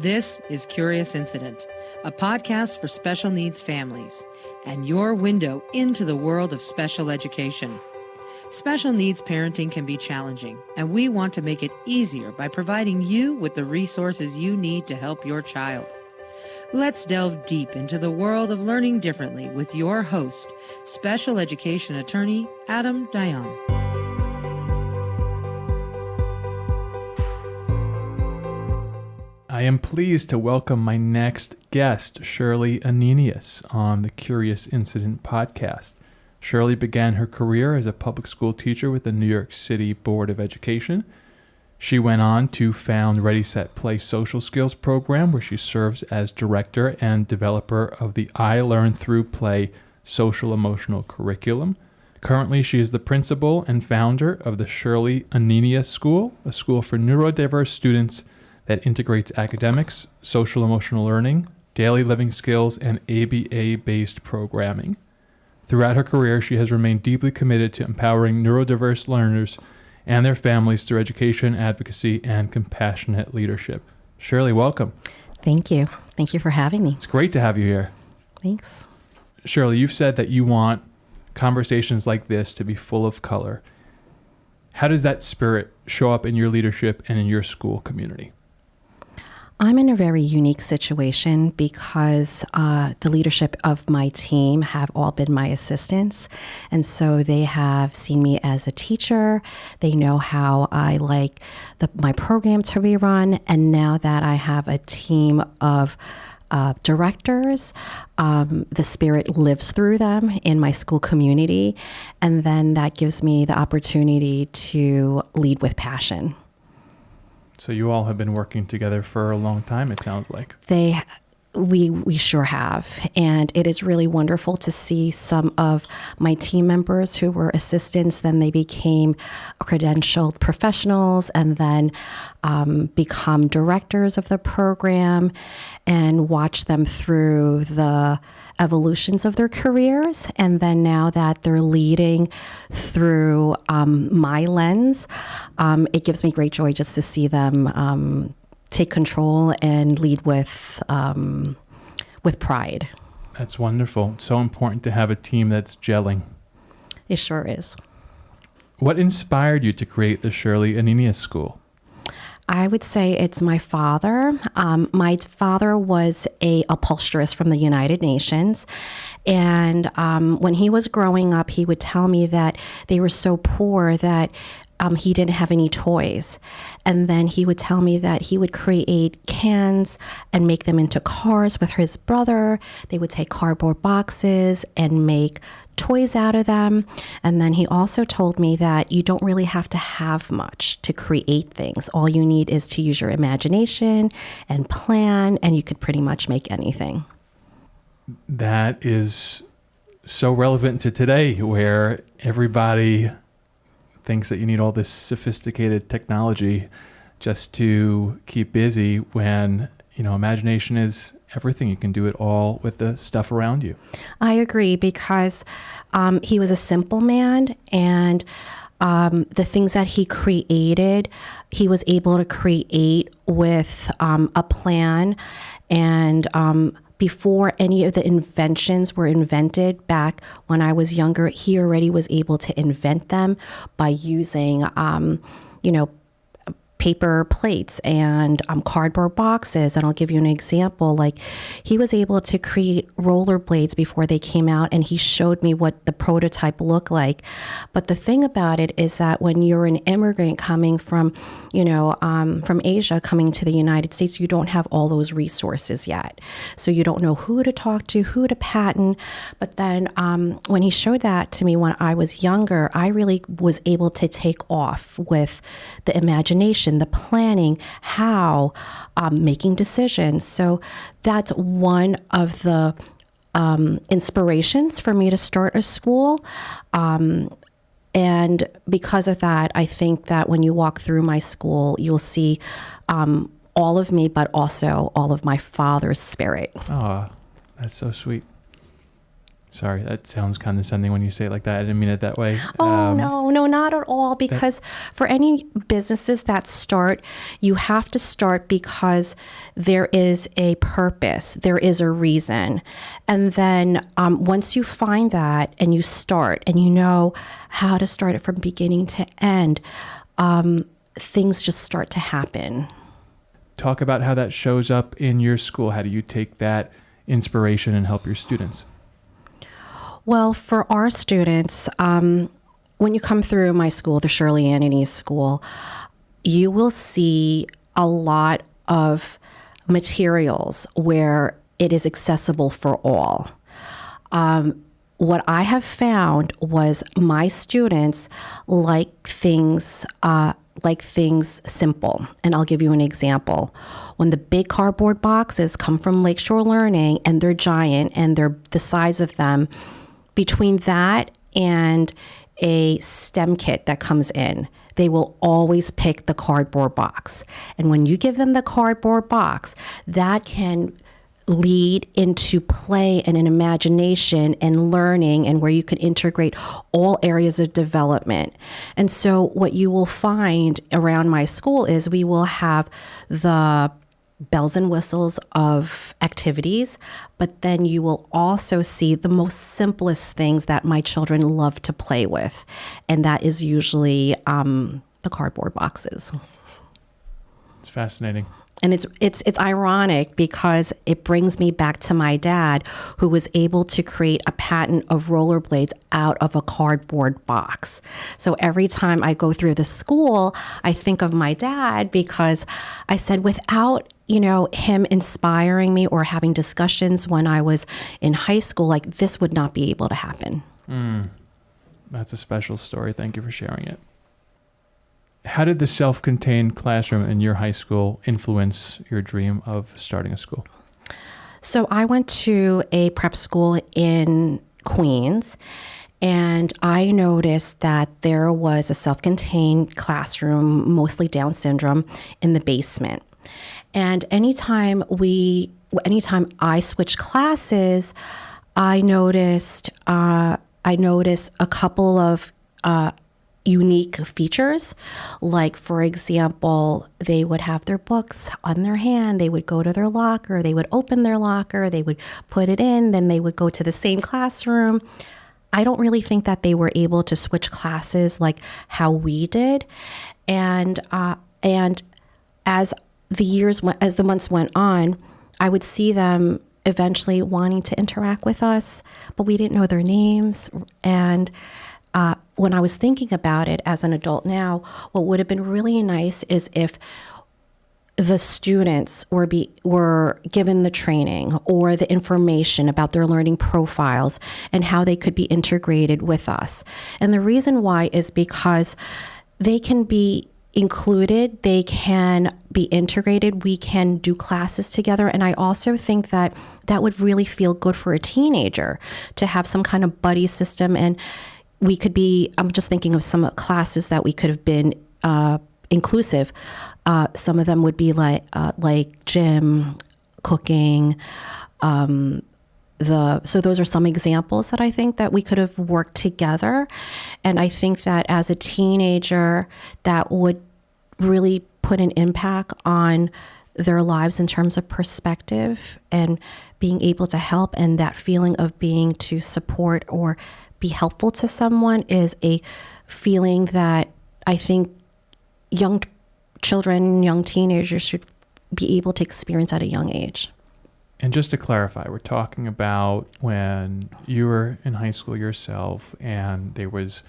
This is Curious Incident, a podcast for special needs families and your window into the world of special education. Special needs parenting can be challenging, and we want to make it easier by providing you with the resources you need to help your child. Let's delve deep into the world of learning differently with your host, special education attorney Adam Dayan. I am pleased to welcome my next guest, Shirley Aninias, on the Curious Incident podcast. Shirley began her career as a public school teacher with the New York City Board of Education. She went on to found Ready, Set, Play social skills program, where she serves as director and developer of the I Learn Through Play social emotional curriculum. Currently, she is the principal and founder of the Shirley Aninias School, a school for neurodiverse students that integrates academics, social emotional learning, daily living skills, and ABA-based programming. Throughout her career, she has remained deeply committed to empowering neurodiverse learners and their families through education, advocacy, and compassionate leadership. Shirley, welcome. Thank you. Thank you for having me. It's great to have you here. Thanks. Shirley, you've said that you want conversations like this to be full of color. How does that spirit show up in your leadership and in your school community? I'm in a very unique situation because the leadership of my team have all been my assistants. And so they have seen me as a teacher. They know how I like my program to be run. And now that I have a team of directors, the spirit lives through them in my school community. And then that gives me the opportunity to lead with passion. So you all have been working together for a long time, it sounds like. We sure have. And it is really wonderful to see some of my team members who were assistants, then they became credentialed professionals and then become directors of the program, and watch them through the evolutions of their careers. And then now that they're leading through my lens, it gives me great joy just to see them take control and lead with pride. That's wonderful. It's so important to have a team that's gelling. It sure is. What inspired you to create the Shirley Aninias School? I would say it's my father. My father was a upholsterist from the United Nations. And when he was growing up, he would tell me that they were so poor that he didn't have any toys. And then he would tell me that he would create cans and make them into cars with his brother. They would take cardboard boxes and make toys out of them. And then he also told me that you don't really have to have much to create things. All you need is to use your imagination and plan, and you could pretty much make anything. That is so relevant to today, where everybody thinks that you need all this sophisticated technology just to keep busy, when, imagination is everything. You can do it all with the stuff around you. I agree, because he was a simple man, and the things that he created, he was able to create with a plan. And before any of the inventions were invented back when I was younger, he already was able to invent them by using, paper plates and cardboard boxes. And I'll give you an example. Like, he was able to create rollerblades before they came out, and he showed me what the prototype looked like. But the thing about it is that when you're an immigrant coming from Asia coming to the United States, you don't have all those resources yet. So you don't know who to talk to, who to patent. But then when he showed that to me when I was younger, I really was able to take off with the imagination, the planning, how making decisions. So that's one of the inspirations for me to start a school. And because of that, I think that when you walk through my school, you'll see all of me, but also all of my father's spirit. Oh, that's so sweet. Sorry, that sounds condescending when you say it like that. I didn't mean it that way. Oh, no, not at all. Because for any businesses that start, you have to start because there is a purpose, there is a reason. And then once you find that and you start and you know how to start it from beginning to end, things just start to happen. Talk about how that shows up in your school. How do you take that inspiration and help your students? Well, for our students, when you come through my school, the Shirley Aninias School, you will see a lot of materials where it is accessible for all. What I have found was my students like things simple. And I'll give you an example. When the big cardboard boxes come from Lakeshore Learning and they're giant and they're the size of them, between that and a STEM kit that comes in, they will always pick the cardboard box. And when you give them the cardboard box, that can lead into play and an imagination and learning, and where you can integrate all areas of development. And so what you will find around my school is we will have the bells and whistles of activities, but then you will also see the most simplest things that my children love to play with. And that is usually the cardboard boxes. It's fascinating. And it's ironic because it brings me back to my dad, who was able to create a patent of rollerblades out of a cardboard box. So every time I go through the school, I think of my dad, because I said without him inspiring me or having discussions when I was in high school, like this would not be able to happen. That's a special story. Thank you for sharing it. How did the self-contained classroom in your high school influence your dream of starting a school? So I went to a prep school in Queens, and I noticed that there was a self-contained classroom, mostly Down syndrome, in the basement. And anytime I switched classes, I noticed a couple of unique features. Like, for example, they would have their books on their hand, they would go to their locker, they would open their locker, they would put it in, then they would go to the same classroom. I don't really think that they were able to switch classes like how we did. And as the months went on, I would see them eventually wanting to interact with us, but we didn't know their names. And when I was thinking about it as an adult now, what would have been really nice is if the students were given the training or the information about their learning profiles and how they could be integrated with us. And the reason why is because they can be included, they can be integrated, we can do classes together. And I also think that would really feel good for a teenager to have some kind of buddy system. And we could be, I'm just thinking of some classes that we could have been inclusive. Some of them would be like gym, cooking. So those are some examples that I think that we could have worked together. And I think that as a teenager, that would really put an impact on their lives in terms of perspective and being able to help, and that feeling of being to support or be helpful to someone is a feeling that I think young children, young teenagers should be able to experience at a young age. And just to clarify, we're talking about when you were in high school yourself and there was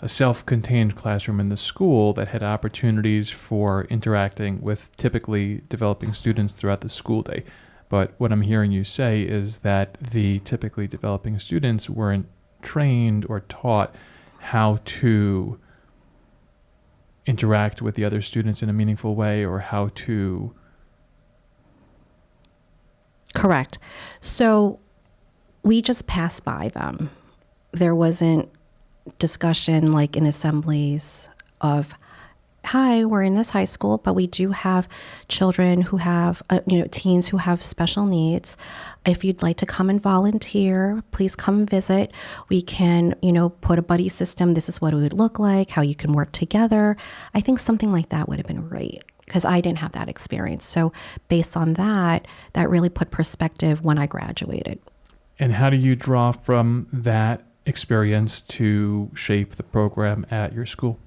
a self-contained classroom in the school that had opportunities for interacting with typically developing students throughout the school day. But what I'm hearing you say is that the typically developing students weren't trained or taught how to interact with the other students in a meaningful way, or how to... Correct. So we just passed by them. There wasn't discussion like in assemblies of hi, we're in this high school, but we do have children who have, teens who have special needs. If you'd like to come and volunteer, please come visit. We can, put a buddy system. This is what it would look like, how you can work together. I think something like that would have been great because I didn't have that experience. So based on that really put perspective when I graduated. And how do you draw from that experience to shape the program at your school?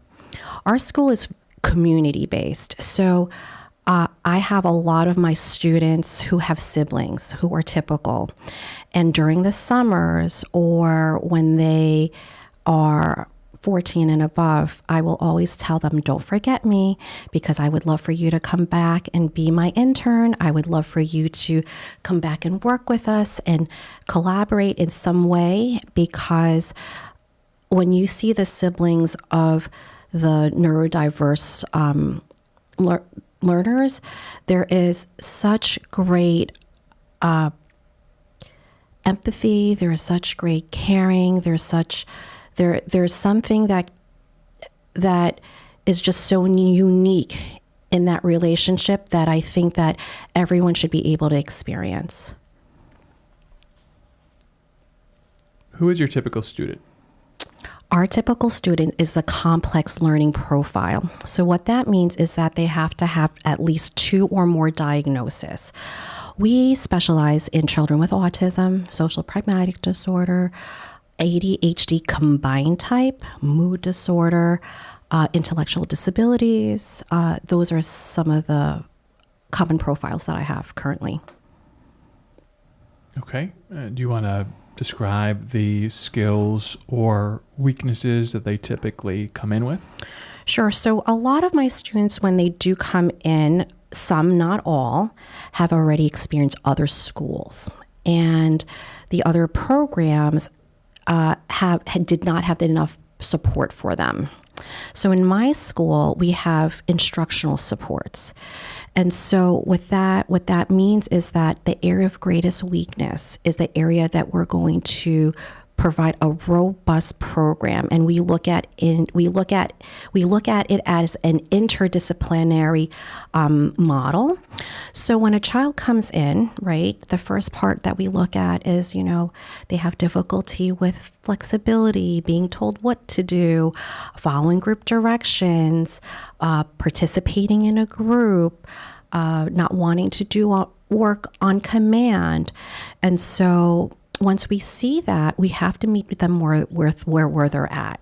Our school is community-based. So I have a lot of my students who have siblings who are typical. And during the summers or when they are 14 and above, I will always tell them, don't forget me, because I would love for you to come back and be my intern. I would love for you to come back and work with us and collaborate in some way, because when you see the siblings of the neurodiverse learners, there is such great empathy, there is such great caring, there's something that is just so unique in that relationship that I think that everyone should be able to experience. Who is your typical student? Our typical student is the complex learning profile. So what that means is that they have to have at least 2 or more diagnoses. We specialize in children with autism, social pragmatic disorder, ADHD combined type, mood disorder, intellectual disabilities. Those are some of the common profiles that I have currently. Okay. Do you want to describe the skills or weaknesses that they typically come in with? Sure. So a lot of my students, when they do come in, some, not all, have already experienced other schools. And the other programs did not have enough support for them. So in my school, we have instructional supports. And so what that means is that the area of greatest weakness is the area that we're going to provide a robust program, and we look at it as an interdisciplinary model. So when a child comes in, right, the first part that we look at is, they have difficulty with flexibility, being told what to do, following group directions, participating in a group, not wanting to do work on command. And so once we see that, we have to meet them where they're at.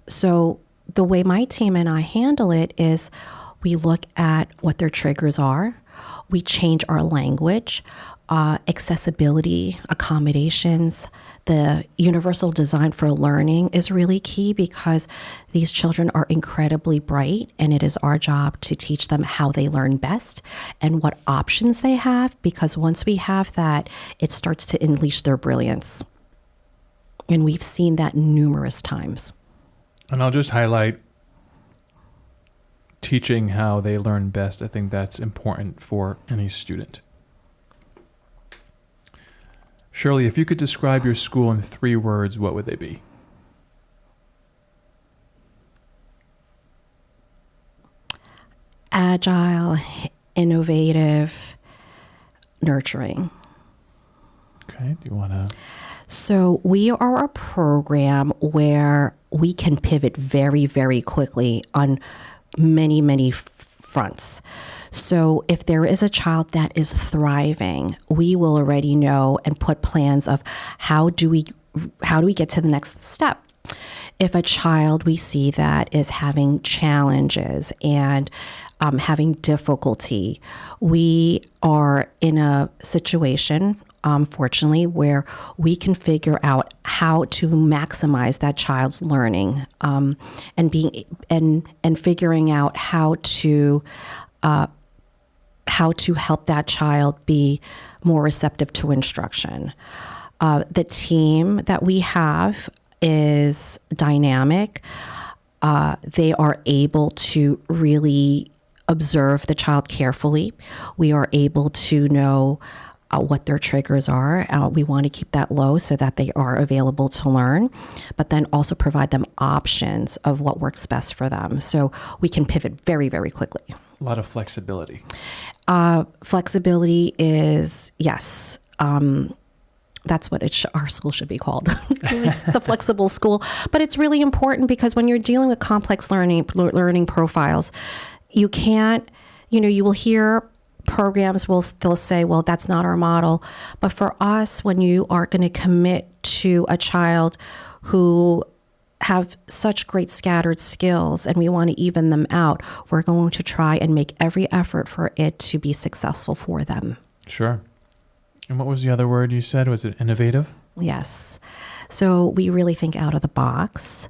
So the way my team and I handle it is we look at what their triggers are. We change our language, accessibility, accommodations. The universal design for learning is really key because these children are incredibly bright, and it is our job to teach them how they learn best and what options they have, because once we have that, it starts to unleash their brilliance. And we've seen that numerous times. And I'll just highlight teaching how they learn best. I think that's important for any student. Shirley, if you could describe your school in 3 words, what would they be? Agile, innovative, nurturing. Okay, do you want to? So we are a program where we can pivot very, very quickly on many, many fronts. So if there is a child that is thriving, we will already know and put plans of how do we get to the next step. If a child we see that is having challenges and having difficulty, we are in a situation, fortunately, where we can figure out how to maximize that child's learning, and figuring out how to help that child be more receptive to instruction. The team that we have is dynamic. They are able to really observe the child carefully. We are able to know what their triggers are. We want to keep that low so that they are available to learn, but then also provide them options of what works best for them. So we can pivot very, very quickly. A lot of flexibility. Flexibility is, yes. That's what our school should be called, the flexible school. But it's really important because when you're dealing with complex learning profiles, you can't, you will hear programs they'll say, well, that's not our model. But for us, when you are going to commit to a child who have such great scattered skills and we want to even them out, we're going to try and make every effort for it to be successful for them. Sure. And what was the other word you said? Was it innovative? Yes. So we really think out of the box.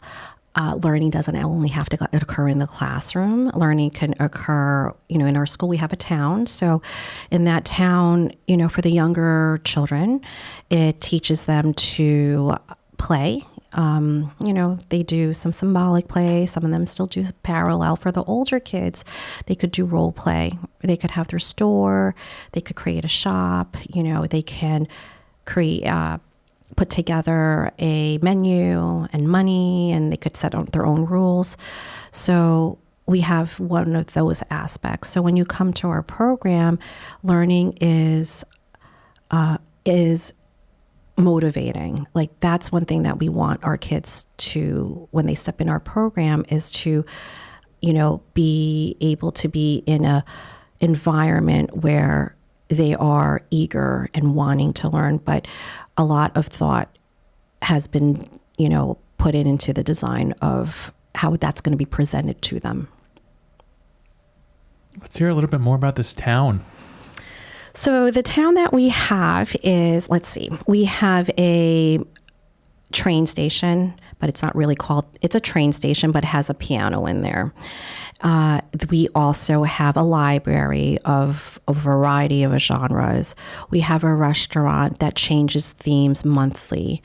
Learning doesn't only have to occur in the classroom. Learning can occur, in our school we have a town. So in that town, for the younger children, it teaches them to play. They do some symbolic play. Some of them still do parallel. For the older kids, they could do role play. They could have their store. They could create a shop. They can put together a menu and money, and they could set out their own rules. So we have one of those aspects. So when you come to our program, learning is motivating. Like, that's one thing that we want our kids to, when they step in our program, is to, be able to be in a environment where they are eager and wanting to learn. But a lot of thought has been, put into the design of how that's going to be presented to them. Let's hear a little bit more about this town. So the town that we have is, we have a train station, but it's not really it's a train station, but it has a piano in there. We also have a library of a variety of genres. We have a restaurant that changes themes monthly.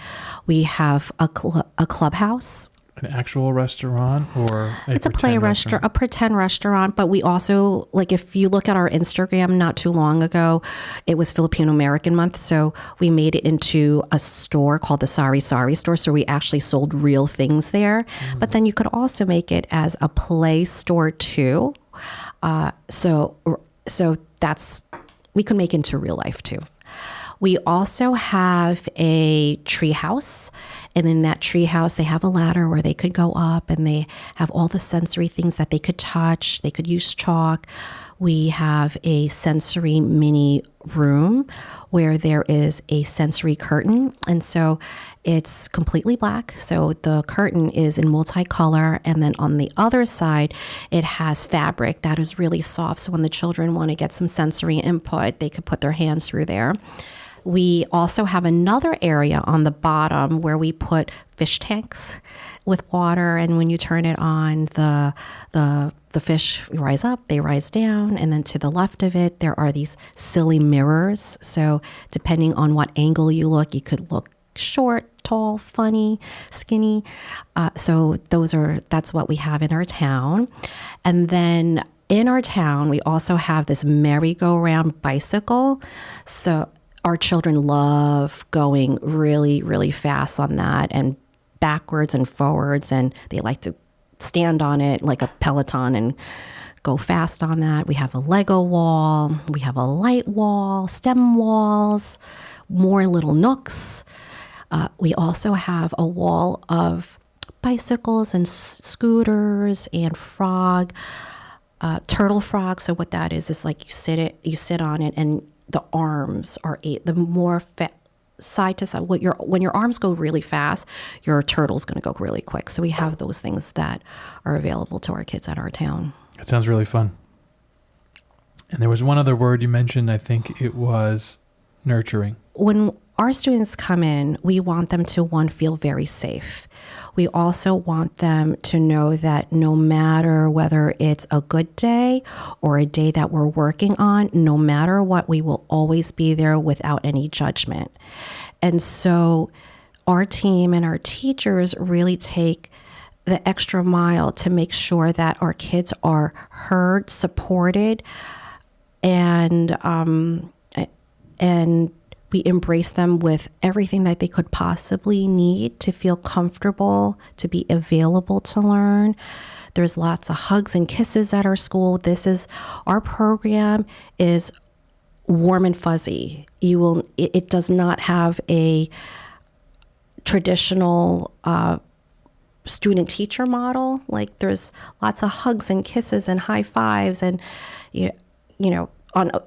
We have a clubhouse. An actual restaurant, or it's a play restaurant, a pretend restaurant. But we also, if you look at our Instagram not too long ago, it was Filipino American Month. So we made it into a store called the Sari Sari store. So we actually sold real things there. But then you could also make it as a play store too. So we can make it into real life too. We also have a tree house, and in that tree house, they have a ladder where they could go up, and they have all the sensory things that they could touch. They could use chalk. We have a sensory mini room where there is a sensory curtain, and so it's completely black. So the curtain is in multicolor, and then on the other side, it has fabric that is really soft. So when the children want to get some sensory input, they could put their hands through there. We also have another area on the bottom where we put fish tanks with water, and when you turn it on, the fish rise up, they rise down, and then to the left of it, there are these silly mirrors. So depending on what angle you look, you could look short, tall, funny, skinny. So that's what we have in our town. And then in our town, we also have this merry-go-round bicycle. So our children love going really, really fast on that, and backwards and forwards, and they like to stand on it like a Peloton and go fast on that. We have a Lego wall. We have a light wall, stem walls, more little nooks. We also have a wall of bicycles and scooters and turtle frog. So what that is like you sit on it, and the arms are the more side to side. When your arms go really fast, your turtle's going to go really quick. So we have those things that are available to our kids at our town. That sounds really fun. And there was one other word you mentioned. I think it was nurturing. When our students come in, we want them to, feel very safe. We also want them to know that no matter whether it's a good day or a day that we're working on, no matter what, we will always be there without any judgment. And so our team and our teachers really take the extra mile to make sure that our kids are heard, supported, and and we embrace them with everything that they could possibly need to feel comfortable, to be available to learn. There's lots of hugs and kisses at our school. Our program is warm and fuzzy. It does not have a traditional student teacher model. Like, there's lots of hugs and kisses and high fives, and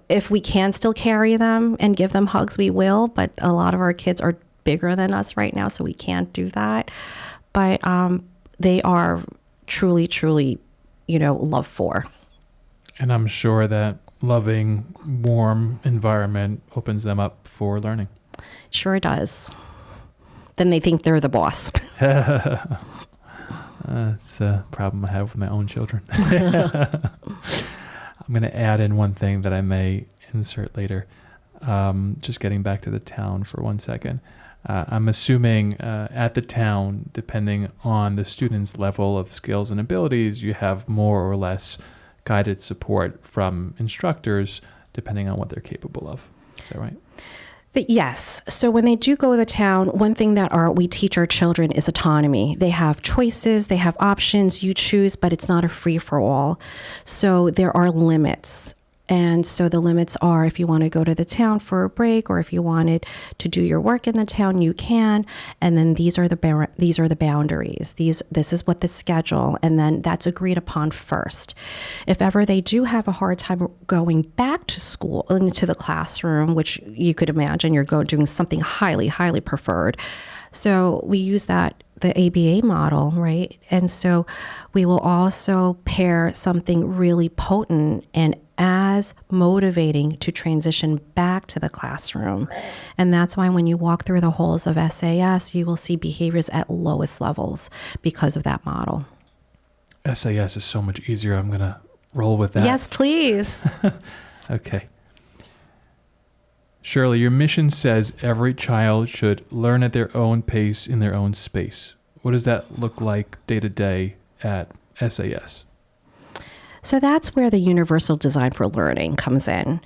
if we can still carry them and give them hugs, we will, but a lot of our kids are bigger than us right now, so we can't do that. But they are truly, truly, loved for. And I'm sure that loving, warm environment opens them up for learning. Sure does. Then they think they're the boss. That's a problem I have with my own children. I'm going to add in one thing that I may insert later. Just getting back to the town for 1 second. I'm assuming at the town, depending on the student's level of skills and abilities, you have more or less guided support from instructors, depending on what they're capable of. Is that right? Yes. So when they do go to the town, one thing that we teach our children is autonomy. They have choices, they have options, you choose, but it's not a free-for-all. So there are limits. And so the limits are, if you want to go to the town for a break, or if you wanted to do your work in the town, you can. And then these are the boundaries. This is what the schedule, and then that's agreed upon first. If ever they do have a hard time going back to school, into the classroom, which you could imagine you're doing something highly, highly preferred. So we use the ABA model, right? And so we will also pair something really potent and as motivating to transition back to the classroom. And that's why when you walk through the halls of SAS, you will see behaviors at lowest levels because of that model. SAS is so much easier. I'm going to roll with that. Yes, please. Okay. Shirley, your mission says every child should learn at their own pace in their own space. What does that look like day to day at SAS? So that's where the universal design for learning comes in.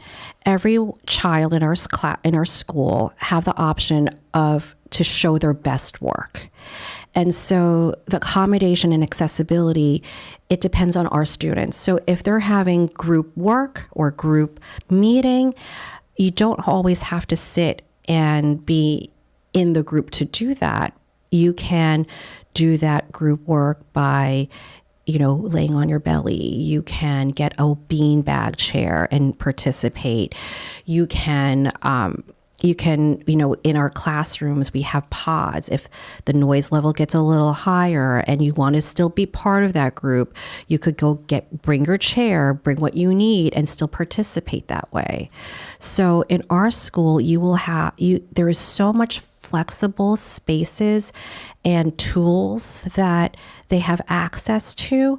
Every child in our school have the option to show their best work. And so the accommodation and accessibility, it depends on our students. So if they're having group work or group meeting, you don't always have to sit and be in the group to do that. You can do that group work by laying on your belly. You can get a beanbag chair and participate. You can, in our classrooms, we have pods. If the noise level gets a little higher and you want to still be part of that group, you could bring your chair, bring what you need, and still participate that way. So in our school, there is so much flexible spaces and tools that they have access to.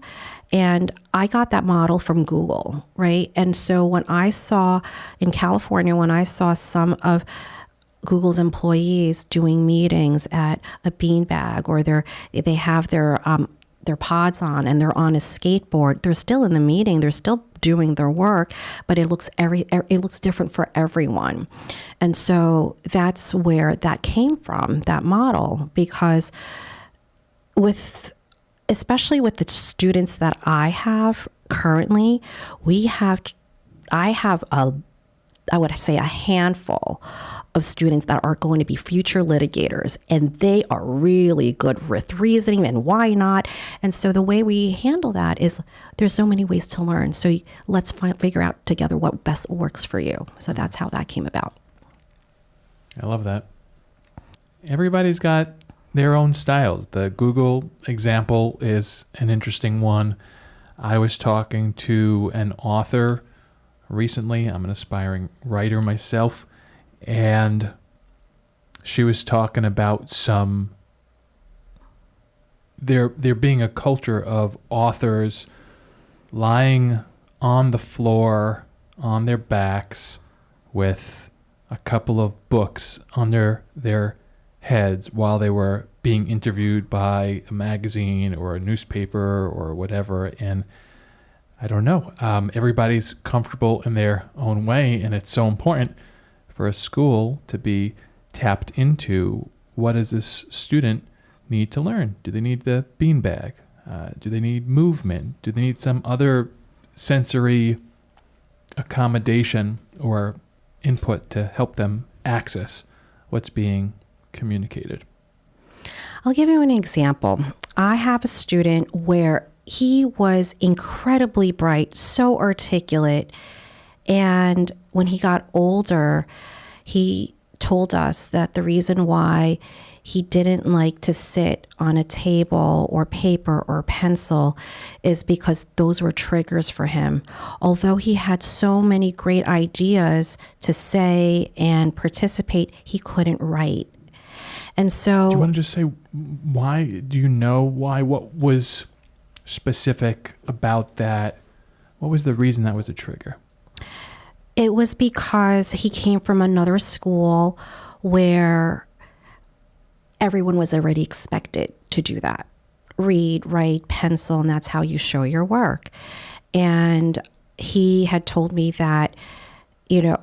And I got that model from Google, right? And so when I saw in California, some of Google's employees doing meetings at a beanbag, or they have their pods on and they're on a skateboard, they're still in the meeting, they're still doing their work, but it looks different for everyone. And so that's where that came from, that model, because especially with the students that I have currently, I would say a handful of students that are going to be future litigators, and they are really good with reasoning and why not. And so the way we handle that is there's so many ways to learn. So let's figure out together what best works for you. So that's how that came about. I love that. Everybody's got their own styles. The Google example is an interesting one. I was talking to an author recently. I'm an aspiring writer myself, and she was talking about there being a culture of authors lying on the floor on their backs with a couple of books on their heads while they were being interviewed by a magazine or a newspaper or whatever. And I don't know, everybody's comfortable in their own way, and it's so important for a school to be tapped into. What does this student need to learn? Do they need the beanbag? Do they need movement? Do they need some other sensory accommodation or input to help them access what's being communicated? I'll give you an example. I have a student where he was incredibly bright, so articulate, and when he got older, he told us that the reason why he didn't like to sit on a table or paper or pencil is because those were triggers for him. Although he had so many great ideas to say and participate, he couldn't write. And so... Do you want to just say why? Do you know why? What was specific about that? What was the reason that was a trigger? It was because he came from another school where everyone was already expected to do that. Read, write, pencil, and that's how you show your work. And he had told me that,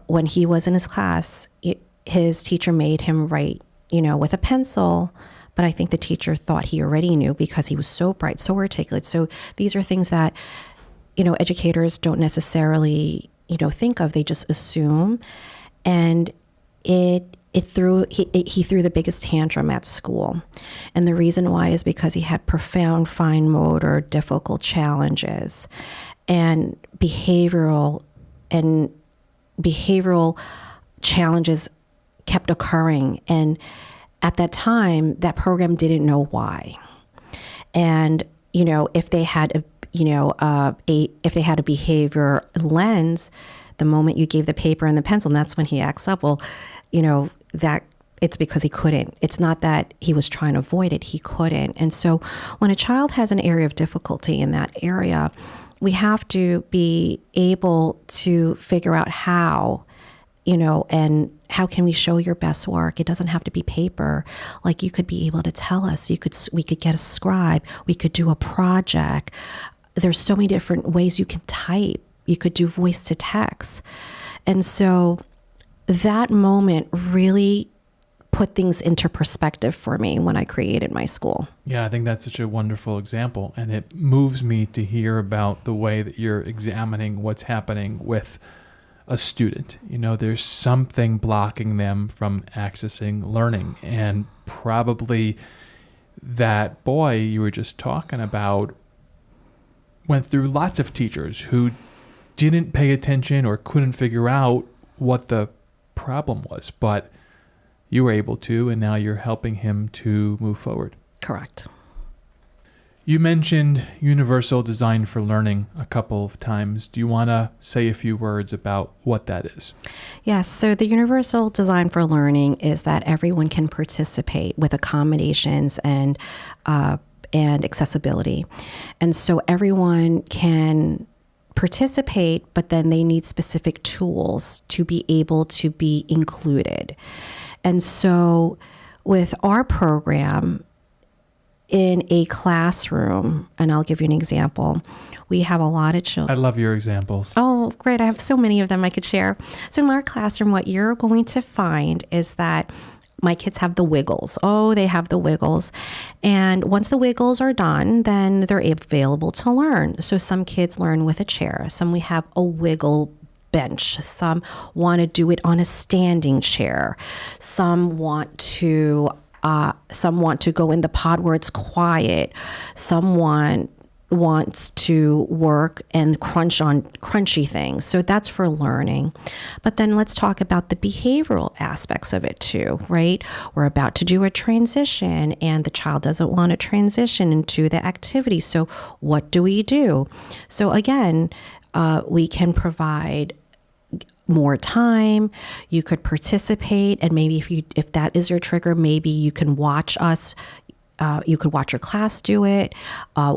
when he was in his class, his teacher made him write, with a pencil, but I think the teacher thought he already knew because he was so bright, so articulate. So these are things that, educators don't necessarily, think of. They just assume. And he threw the biggest tantrum at school. And the reason why is because he had profound fine motor difficult challenges and behavioral challenges kept occurring. And at that time, that program didn't know why. And, if they had a behavior lens, the moment you gave the paper and the pencil, and that's when he acts up, well, that it's because he couldn't. It's not that he was trying to avoid it. He couldn't. And so when a child has an area of difficulty in that area, we have to be able to figure out how, and how can we show your best work? It doesn't have to be paper. Like you could be able to tell us, we could get a scribe, we could do a project. There's so many different ways you can type. You could do voice to text. And so that moment really put things into perspective for me when I created my school. Yeah, I think that's such a wonderful example. And it moves me to hear about the way that you're examining what's happening with a student. There's something blocking them from accessing learning. And probably that boy you were just talking about went through lots of teachers who didn't pay attention or couldn't figure out what the problem was, but you were able to, and now you're helping him to move forward. Correct. You mentioned universal design for learning a couple of times. Do you want to say a few words about what that is? Yes. So the universal design for learning is that everyone can participate with accommodations and accessibility. And so everyone can participate, but then they need specific tools to be able to be included. And so with our program, in a classroom, and I'll give you an example, we have a lot of children. I love your examples. Oh, great. I have so many of them I could share. So in our classroom, what you're going to find is that my kids have the wiggles. Oh, they have the wiggles. And once the wiggles are done, then they're available to learn. So some kids learn with a chair. Some we have a wiggle bench. Some want to do it on a standing chair. Some want to go in the pod where it's quiet. Someone wants to work and crunch on crunchy things. So that's for learning. But then let's talk about the behavioral aspects of it too, right? We're about to do a transition and the child doesn't want to transition into the activity. So what do we do? So again, we can provide more time. You could participate, and maybe if that is your trigger, maybe you can watch us. You could watch your class do it.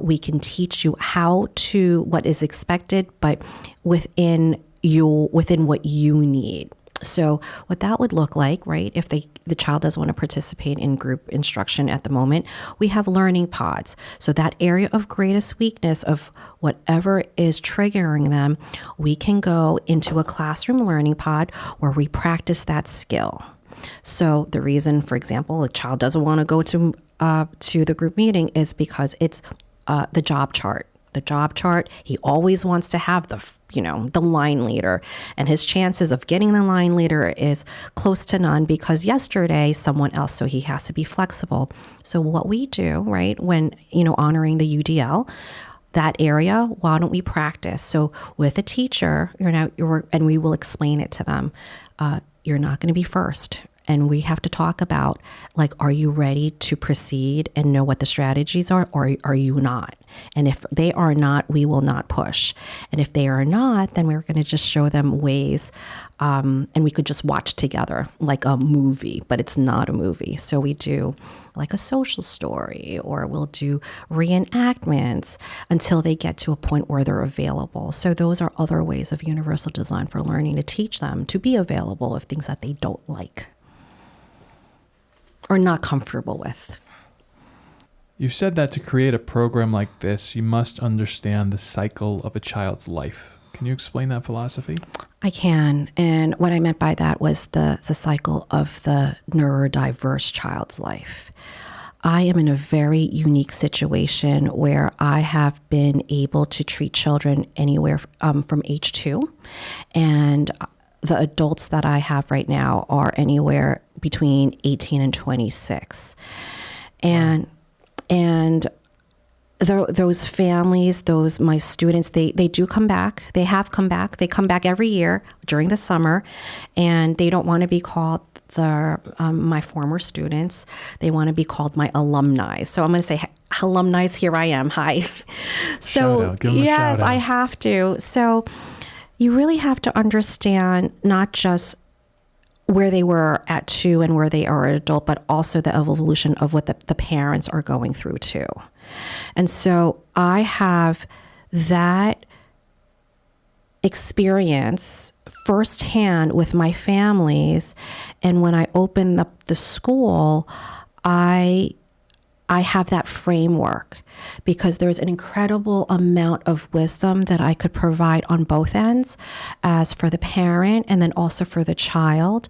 We can teach you what is expected, but within what you need. So what that would look like, right, if the child doesn't want to participate in group instruction at the moment, we have learning pods. So that area of greatest weakness of whatever is triggering them, we can go into a classroom learning pod where we practice that skill. So the reason, for example, a child doesn't want to go to the group meeting is because it's the job chart. The job chart, he always wants to have the line leader, and his chances of getting the line leader is close to none because yesterday someone else, so he has to be flexible. So what we do, right, when, honoring the UDL, that area, why don't we practice? So with a teacher, and we will explain it to them, you're not going to be first. And we have to talk about, are you ready to proceed and know what the strategies are, or are you not? And if they are not, we will not push. And if they are not, then we're going to just show them ways, and we could just watch together like a movie, but it's not a movie. So we do like a social story, or we'll do reenactments until they get to a point where they're available. So those are other ways of universal design for learning to teach them to be available of things that they don't like or not comfortable with. You've said that to create a program like this, you must understand the cycle of a child's life. Can you explain that philosophy? I can. And what I meant by that was the cycle of the neurodiverse child's life. I am in a very unique situation where I have been able to treat children anywhere from age 2. And the adults that I have right now are anywhere between 18 and 26. And those families, my students, they do come back. They have come back. They come back every year during the summer, and they don't want to be called my former students. They want to be called my alumni. So I'm going to say, alumni, here I am. Hi. So yes, I have to. So you really have to understand not just where they were at 2 and where they are an adult, but also the evolution of what the parents are going through too. And so I have that experience firsthand with my families. And when I open up the school, I have that framework because there's an incredible amount of wisdom that I could provide on both ends, as for the parent and then also for the child.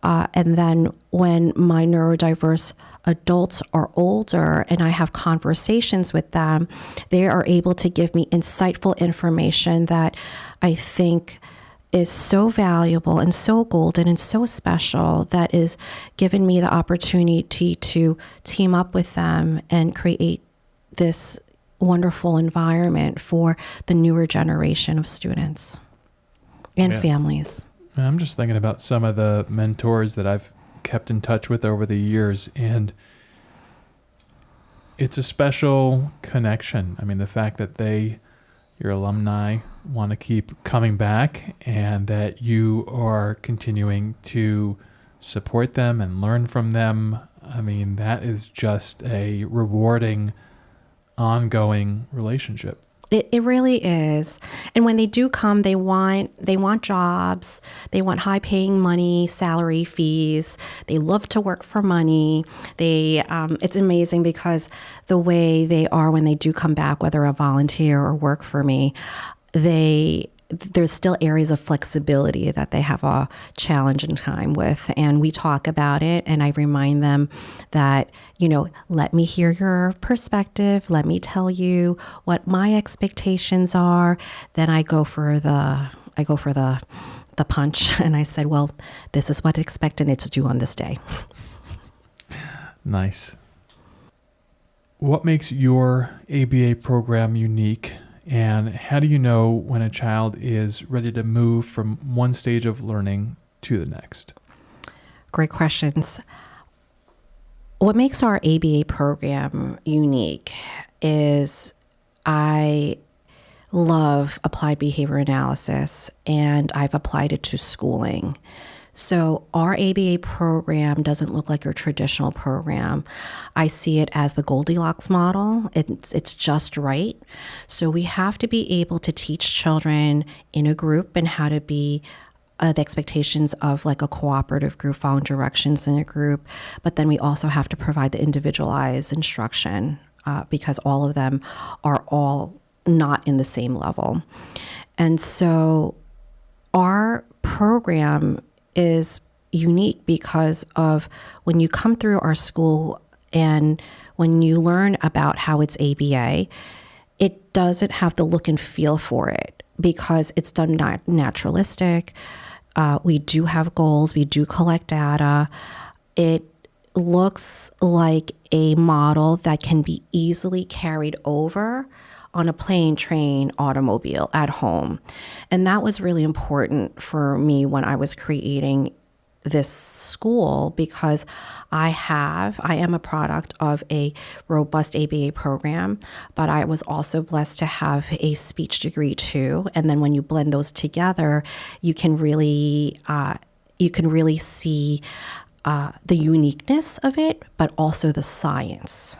And then when my neurodiverse adults are older and I have conversations with them, they are able to give me insightful information that I think is so valuable and so golden and so special, that is given me the opportunity to team up with them and create this wonderful environment for the newer generation of students and families. I'm just thinking about some of the mentors that I've kept in touch with over the years, and it's a special connection. I mean, the fact that your alumni want to keep coming back, and that you are continuing to support them and learn from them. I mean, that is just a rewarding, ongoing relationship. It really is. And when they do come, they want jobs. They want high-paying money, salary, fees. They love to work for money. It's amazing because the way they are when they do come back, whether a volunteer or work for me, there's still areas of flexibility that they have a challenging time with. And we talk about it, and I remind them that, let me hear your perspective. Let me tell you what my expectations are. Then I go for the punch, and I said, well, this is what's expected. It's due on this day. Nice. What makes your ABA program unique? And how do you know when a child is ready to move from one stage of learning to the next? Great questions. What makes our ABA program unique is I love applied behavior analysis, and I've applied it to schooling. So our ABA program doesn't look like your traditional program. I see it as the Goldilocks model. It's just right. So we have to be able to teach children in a group and how to be the expectations of like a cooperative group, following directions in a group. But then we also have to provide the individualized instruction because all of them are all not in the same level. And so our program is unique because of when you come through our school and when you learn about how it's ABA, it doesn't have the look and feel for it because it's done naturalistic. We do have goals. We do collect data. It looks like a model that can be easily carried over on a plane, train, automobile, at home. And that was really important for me when I was creating this school because I am a product of a robust ABA program, but I was also blessed to have a speech degree too. And then when you blend those together, you can really see the uniqueness of it, but also the science.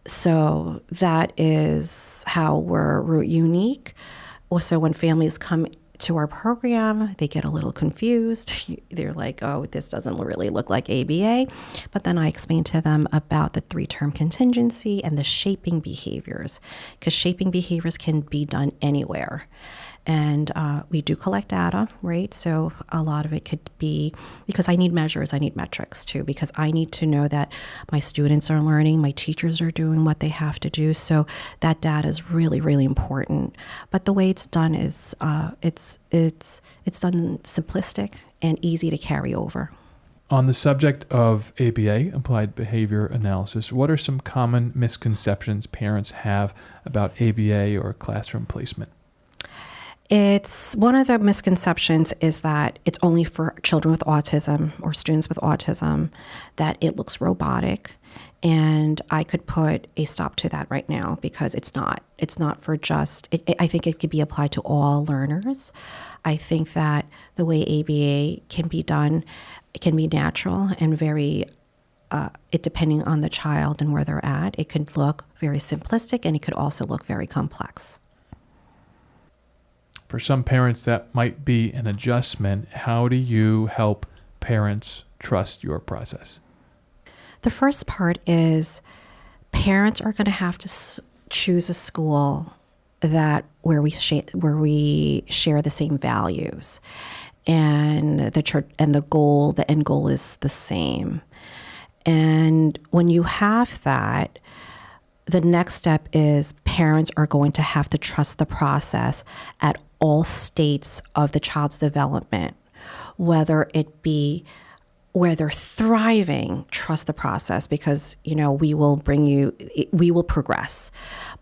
So that is how we're unique. Also, when families come to our program, they get a little confused. They're like, oh, this doesn't really look like ABA. But then I explain to them about the 3-term contingency and the shaping behaviors, because shaping behaviors can be done anywhere. And we do collect data, right? So a lot of it could be, because I need measures, I need metrics too, because I need to know that my students are learning, my teachers are doing what they have to do. So that data is really, really important. But the way it's done is it's done simplistic and easy to carry over. On the subject of ABA, applied behavior analysis, what are some common misconceptions parents have about ABA or classroom placement? It's one of the misconceptions is that it's only for children with autism or students with autism, that it looks robotic. And I could put a stop to that right now because it's not. It's not for just, I think it could be applied to all learners. I think that the way ABA can be done, it can be natural and very, depending on the child and where they're at, it could look very simplistic and it could also look very complex. For some parents, that might be an adjustment. How do you help parents trust your process? The first part is parents are going to have to choose a school where we share the same values, and the end goal is the same. And when you have that, the next step is parents are going to have to trust the process at all states of the child's development, whether it be where they're thriving, trust the process because, we will progress.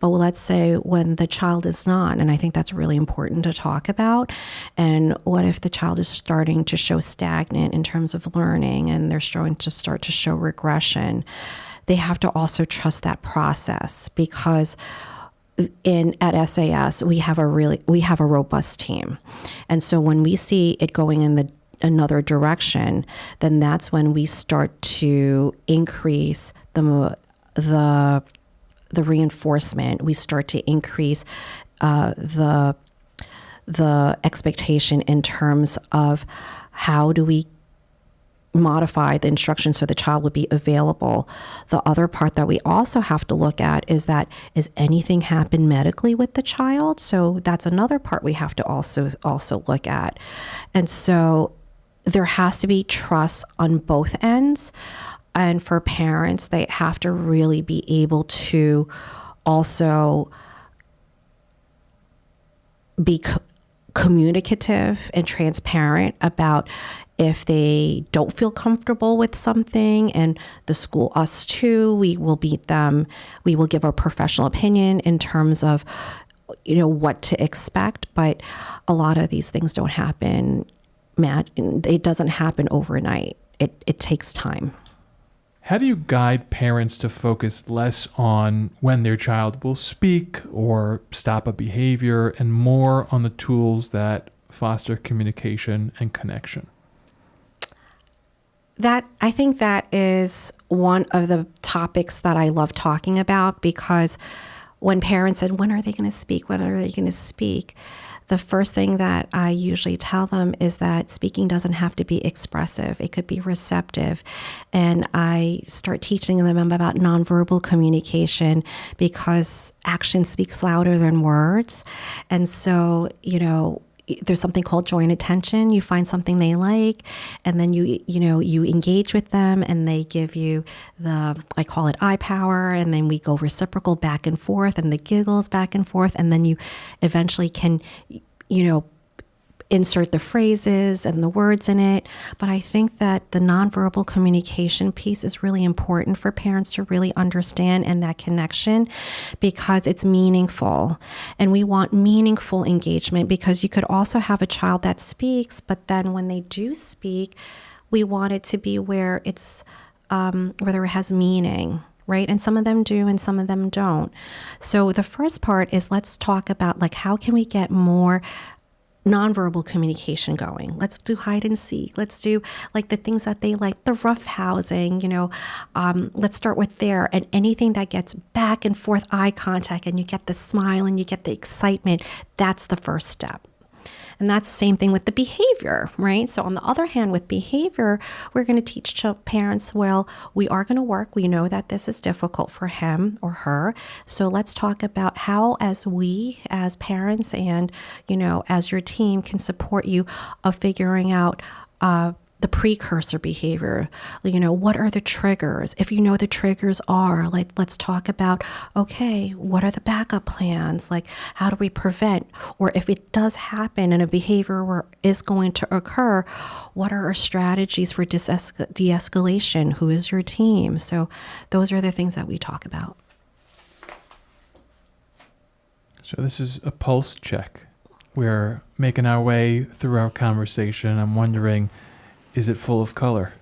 But let's say when the child is not, and I think that's really important to talk about. And what if the child is starting to show stagnant in terms of learning and they're starting to show regression? They have to also trust that process because at SAS, we have a robust team. And so when we see it going in another direction, then that's when we start to increase the reinforcement. We start to increase the expectation in terms of how do we modify the instruction so the child would be available. The other part that we also have to look at is anything happen medically with the child? So that's another part we have to also look at. And so there has to be trust on both ends. And for parents, they have to really be able to also be communicative and transparent about if they don't feel comfortable with something, and the school, us too, we will meet them. We will give a professional opinion in terms of, what to expect. But a lot of these things don't happen. It doesn't happen overnight. It takes time. How do you guide parents to focus less on when their child will speak or stop a behavior and more on the tools that foster communication and connection? I think that is one of the topics that I love talking about because when parents said, when are they going to speak? When are they going to speak? the first thing that I usually tell them is that speaking doesn't have to be expressive. It could be receptive. And I start teaching them about nonverbal communication because action speaks louder than words. And so, there's something called joint attention. You find something they like, and then you engage with them, and they give you I call it eye power, and then we go reciprocal back and forth, and the giggles back and forth, and then you eventually can, insert the phrases and the words in it. But I think that the nonverbal communication piece is really important for parents to really understand, and that connection, because it's meaningful. And we want meaningful engagement, because you could also have a child that speaks, but then when they do speak, we want it to be where it's whether it has meaning. Right? And some of them do and some of them don't. So the first part is, let's talk about how can we get more nonverbal communication going. Let's do hide and seek. Let's do the things that they like, the rough housing, let's start with there. And anything that gets back and forth eye contact, and you get the smile and you get the excitement, that's the first step. And that's the same thing with the behavior, right? So on the other hand, with behavior, we're going to teach parents, well, we are going to work. We know that this is difficult for him or her. So let's talk about how, as parents and, as your team, can support you of figuring out the precursor behavior. What are the triggers? If you know the triggers are, let's talk about, okay, what are the backup plans? How do we prevent? Or if it does happen and a behavior is going to occur, what are our strategies for de-escalation? Who is your team? So those are the things that we talk about. So this is a pulse check. We're making our way through our conversation. I'm wondering, is it full of color?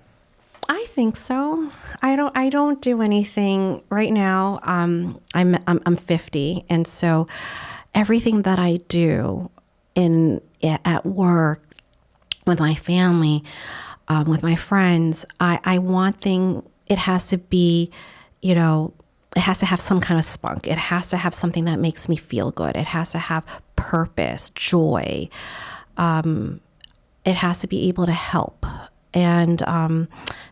I think so. I don't do anything right now. I'm 50, and so everything that I do at work, with my family, with my friends, I want it has to be, it has to have some kind of spunk. It has to have something that makes me feel good. It has to have purpose, joy. It has to be able to help. And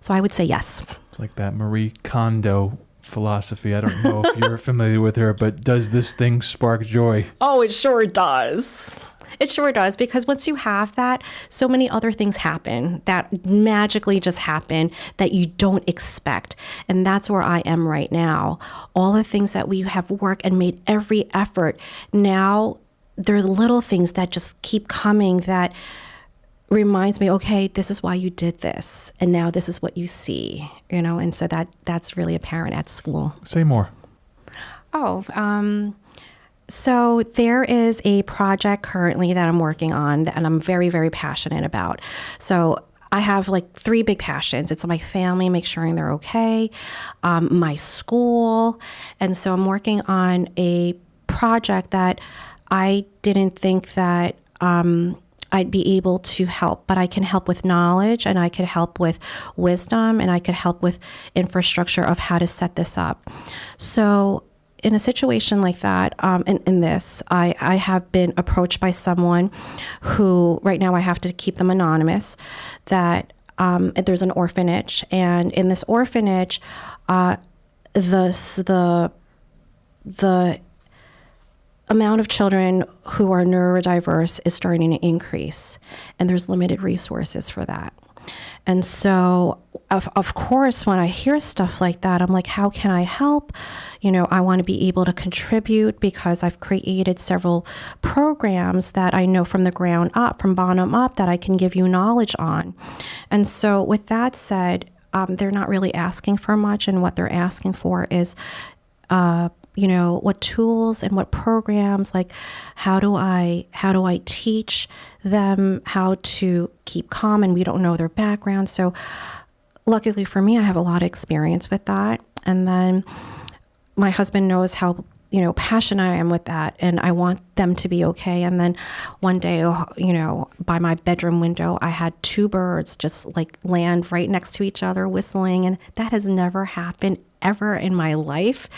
so I would say yes. It's like that Marie Kondo philosophy. I don't know if you're familiar with her, but does this thing spark joy? Oh, it sure does. It sure does, because once you have that, so many other things happen that magically just happen that you don't expect. And that's where I am right now. All the things that we have worked and made every effort, now there are little things that just keep coming that reminds me, okay, this is why you did this, and now this is what you see, and so that's really apparent at school. Say more. So there is a project currently that I'm working on, and I'm very, very passionate about. So I have 3 big passions. It's my family, make sure they're okay, my school, and so I'm working on a project that I didn't think that I'd be able to help, but I can help with knowledge, and I could help with wisdom, and I could help with infrastructure of how to set this up. So in a situation like that, in this, I have been approached by someone who, right now I have to keep them anonymous, that there's an orphanage, and in this orphanage, the amount of children who are neurodiverse is starting to increase, and there's limited resources for that. And so, of course, when I hear stuff like that, I'm like, how can I help? I want to be able to contribute, because I've created several programs that I know from the ground up, from bottom up, that I can give you knowledge on. And so with that said, they're not really asking for much, and what they're asking for is what tools and what programs, how do I teach them how to keep calm, and we don't know their background. So luckily for me, I have a lot of experience with that. And then my husband knows how, passionate I am with that, and I want them to be okay. And then one day, by my bedroom window, I had 2 birds just land right next to each other whistling, and that has never happened ever in my life.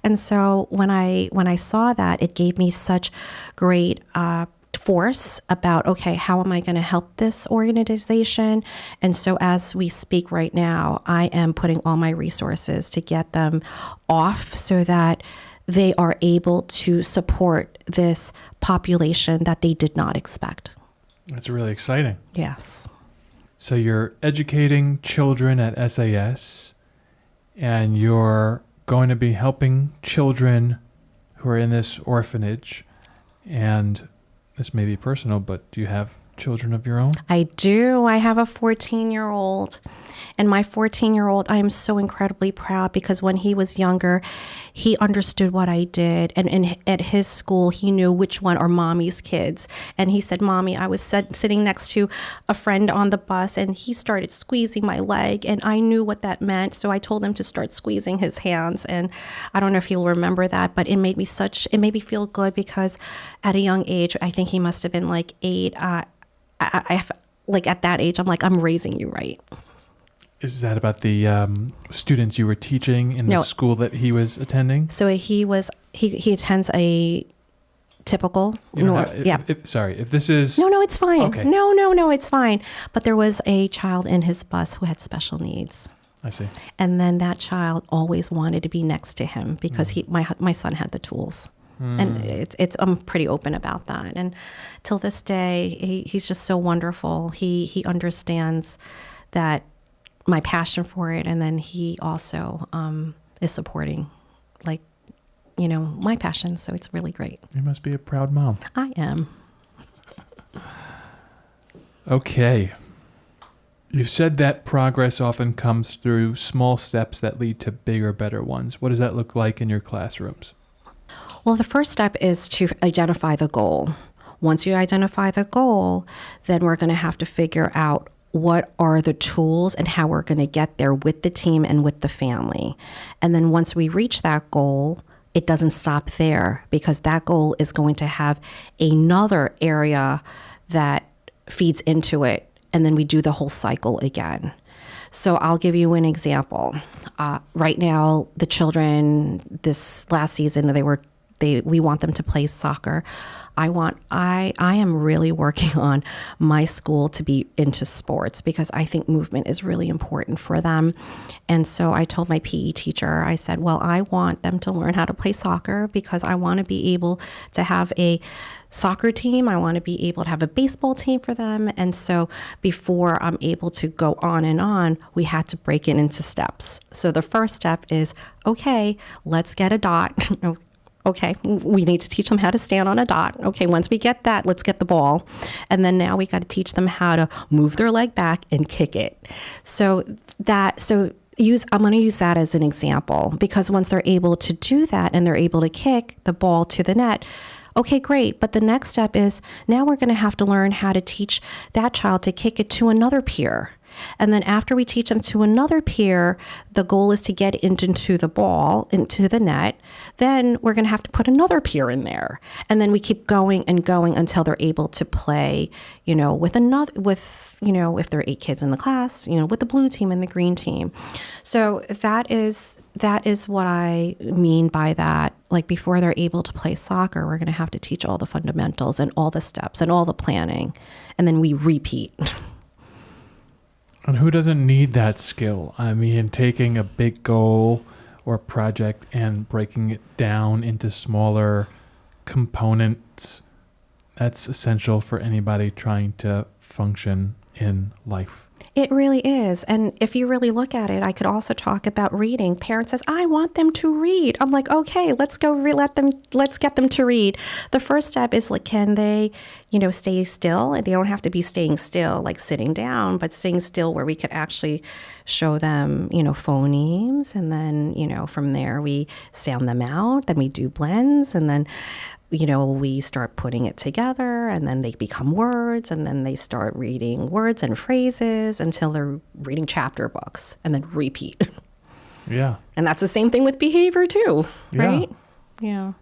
And so when I saw that, it gave me such great force about, okay, how am I going to help this organization? And so as we speak right now, I am putting all my resources to get them off so that they are able to support this population that they did not expect. That's really exciting. Yes. So you're educating children at SAS, and you're going to be helping children who are in this orphanage. And this may be personal, but do you have children of your own? I do. I have a 14-year-old. And my 14-year-old, I am so incredibly proud because when he was younger, he understood what I did. And at his school, he knew which one are mommy's kids. And he said, Mommy, I was sitting next to a friend on the bus and he started squeezing my leg. And I knew what that meant. So I told him to start squeezing his hands. And I don't know if he'll remember that, but it made me feel good because at a young age, I think he must have been like 8. Like at that age, I'm like, I'm raising you right. Is that about the students you were teaching in the school that he was attending? So he attends a typical. If this is... No, it's fine. Okay. No, it's fine. But there was a child in his bus who had special needs. I see. And then that child always wanted to be next to him because my son had the tools. And I'm pretty open about that. And till this day, he's just so wonderful. He understands that my passion for it, and then he also is supporting, my passion. So it's really great. You must be a proud mom. I am. Okay. You've said that progress often comes through small steps that lead to bigger, better ones. What does that look like in your classrooms? Well, the first step is to identify the goal. Once you identify the goal, then we're going to have to figure out what are the tools and how we're going to get there with the team and with the family. And then once we reach that goal, it doesn't stop there because that goal is going to have another area that feeds into it. And then we do the whole cycle again. So I'll give you an example. Right now, the children this last season, we want them to play soccer. I am really working on my school to be into sports because I think movement is really important for them. And so I told my PE teacher, I said, well, I want them to learn how to play soccer because I want to be able to have a soccer team. I want to be able to have a baseball team for them. And so before I'm able to go on, we had to break it into steps. So the first step is, okay, let's get a dot. Okay, we need to teach them how to stand on a dot. Okay, once we get that, let's get the ball. And then now we got to teach them how to move their leg back and kick it. I'm going to use that as an example because once they're able to do that and they're able to kick the ball to the net, okay, great. But the next step is now we're going to have to learn how to teach that child to kick it to another peer. And then after we teach them to another peer, the goal is to get into the ball, into the net. Then we're going to have to put another peer in there. And then we keep going and going until they're able to play, if there are 8 kids in the class, with the blue team and the green team. So that is what I mean by that. Like before they're able to play soccer, we're going to have to teach all the fundamentals and all the steps and all the planning. And then we repeat. And who doesn't need that skill? I mean, taking a big goal or project and breaking it down into smaller components, that's essential for anybody trying to function in life. It really is. And if you really look at it, I could also talk about reading. Parents says, I want them to read. I'm like, okay, let's go let's get them to read. The first step is like, can they, stay still? And they don't have to be staying still, like sitting down, but staying still where we could actually show them, phonemes. And then, from there we sound them out. Then we do blends. And then we start putting it together and then they become words and then they start reading words and phrases until they're reading chapter books and then repeat. Yeah. And that's the same thing with behavior too, right? Yeah.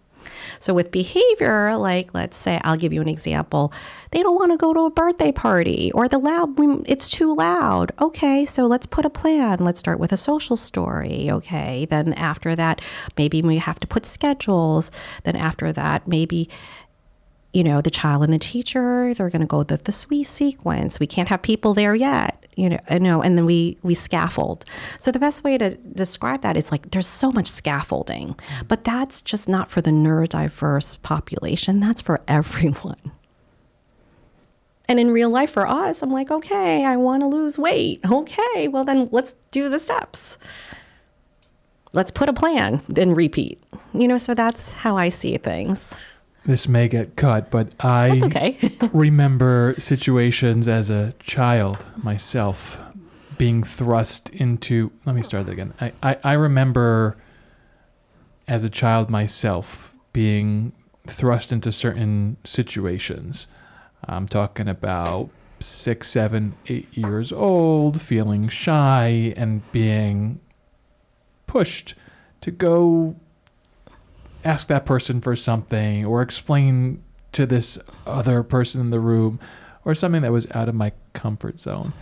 So with behavior, like let's say, I'll give you an example. They don't want to go to a birthday party or it's too loud. Okay, so let's put a plan. Let's start with a social story. Okay, then after that, maybe we have to put schedules. Then after that, maybe, the child and the teacher, they're going to go the sweet sequence. We can't have people there yet, and then we scaffold. So the best way to describe that is like there's so much scaffolding, but that's just not for the neurodiverse population. That's for everyone. And in real life for us, I'm like, okay, I want to lose weight. Okay, well then let's do the steps. Let's put a plan and repeat. So that's how I see things. This may get cut, but That's okay. remember situations as a child myself being thrust into, let me start that again. I remember as a child myself being thrust into certain situations. I'm talking about 6, 7, 8 years old, feeling shy and being pushed to go ask that person for something or explain to this other person in the room or something that was out of my comfort zone.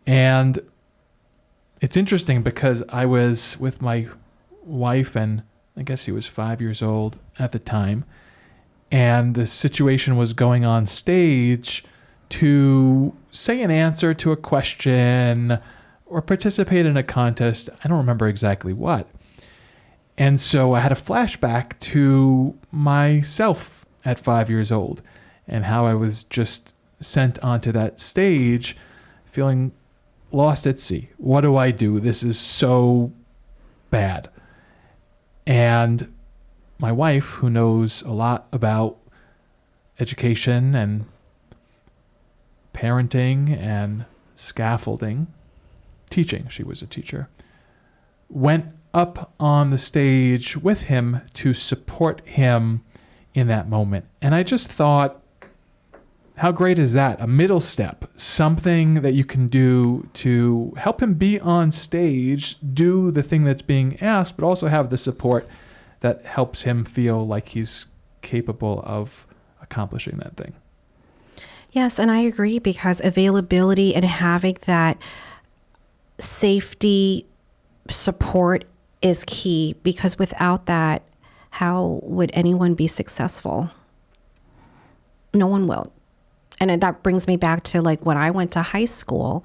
And it's interesting because I was with my wife, and I guess he was 5 years old at the time, and the situation was going on stage to say an answer to a question or participate in a contest. I don't remember exactly what. And so I had a flashback to myself at 5 years old and how I was just sent onto that stage feeling lost at sea. What do I do? This is so bad. And my wife, who knows a lot about education and parenting and scaffolding, teaching, she was a teacher, went up on the stage with him to support him in that moment. And I just thought, how great is that? A middle step, something that you can do to help him be on stage, do the thing that's being asked, but also have the support that helps him feel like he's capable of accomplishing that thing. Yes, and I agree, because availability and having that safety support is key, because without that, how would anyone be successful? No one will. And that brings me back to like when I went to high school,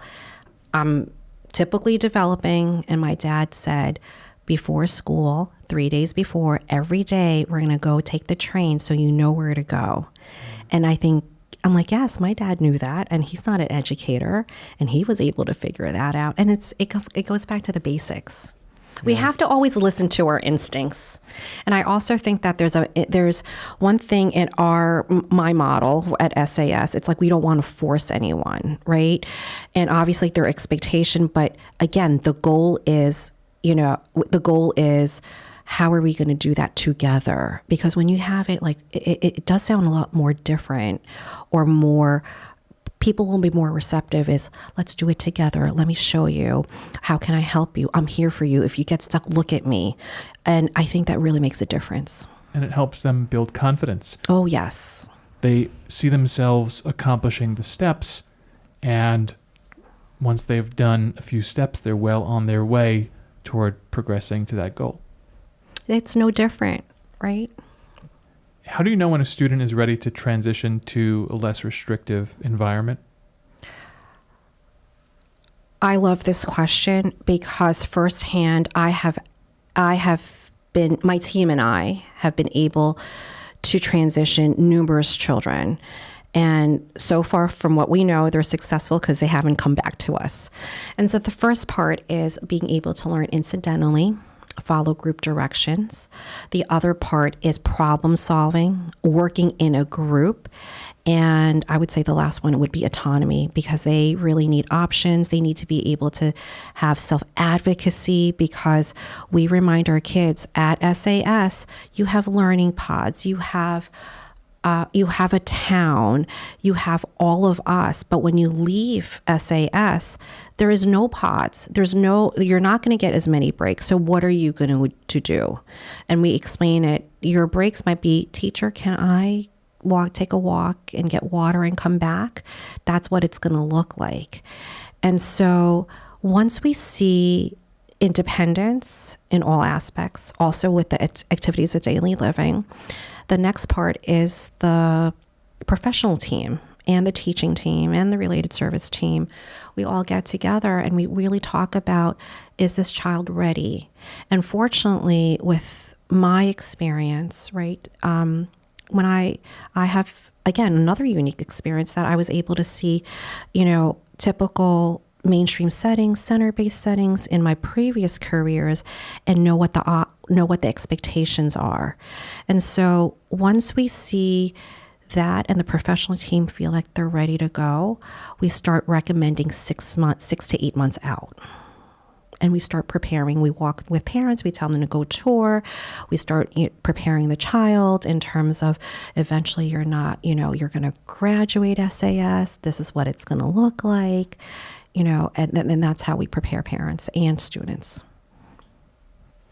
I'm typically developing, and my dad said, before school, 3 days before, every day, we're going to go take the train so you know where to go. And I'm like, yes, my dad knew that, and he's not an educator, and he was able to figure that out. And it goes back to the basics. We have to always listen to our instincts. And I also think that there's one thing in my model at SAS. It's like we don't want to force anyone, right? And obviously their expectation, but again, the goal is how are we going to do that together? Because when you have it, like it does sound a lot more different, or more. People will be more receptive is, let's do it together. Let me show you. How can I help you? I'm here for you. If you get stuck, look at me. And I think that really makes a difference. And it helps them build confidence. Oh, yes. They see themselves accomplishing the steps, and once they've done a few steps, they're well on their way toward progressing to that goal. It's no different, right? How do you know when a student is ready to transition to a less restrictive environment? I love this question because firsthand, my team and I have been able to transition numerous children. And so far, from what we know, they're successful because they haven't come back to us. And so the first part is being able to learn incidentally, follow group directions. The other part is problem solving, working in a group. And I would say the last one would be autonomy, because they really need options. They need to be able to have self-advocacy, because we remind our kids at SAS, you have learning pods, you have a town, you have all of us. But when you leave SAS, there is no pods. You're not going to get as many breaks. So what are you going to do? And we explain it. Your breaks might be, teacher, can I take a walk and get water and come back? That's what it's going to look like. And so once we see independence in all aspects, also with the activities of daily living, the next part is the professional team and the teaching team and the related service team. We all get together and we really talk about, is this child ready? And fortunately, with my experience, right, when I have, again, another unique experience that I was able to see, typical mainstream settings, center-based settings in my previous careers, and know what the expectations are. And so once we see that and the professional team feel like they're ready to go, we start recommending 6 to 8 months out. And we start preparing. We walk with parents. We tell them to go tour. We start preparing the child in terms of eventually you're going to graduate SAS. This is what it's going to look like, and that's how we prepare parents and students.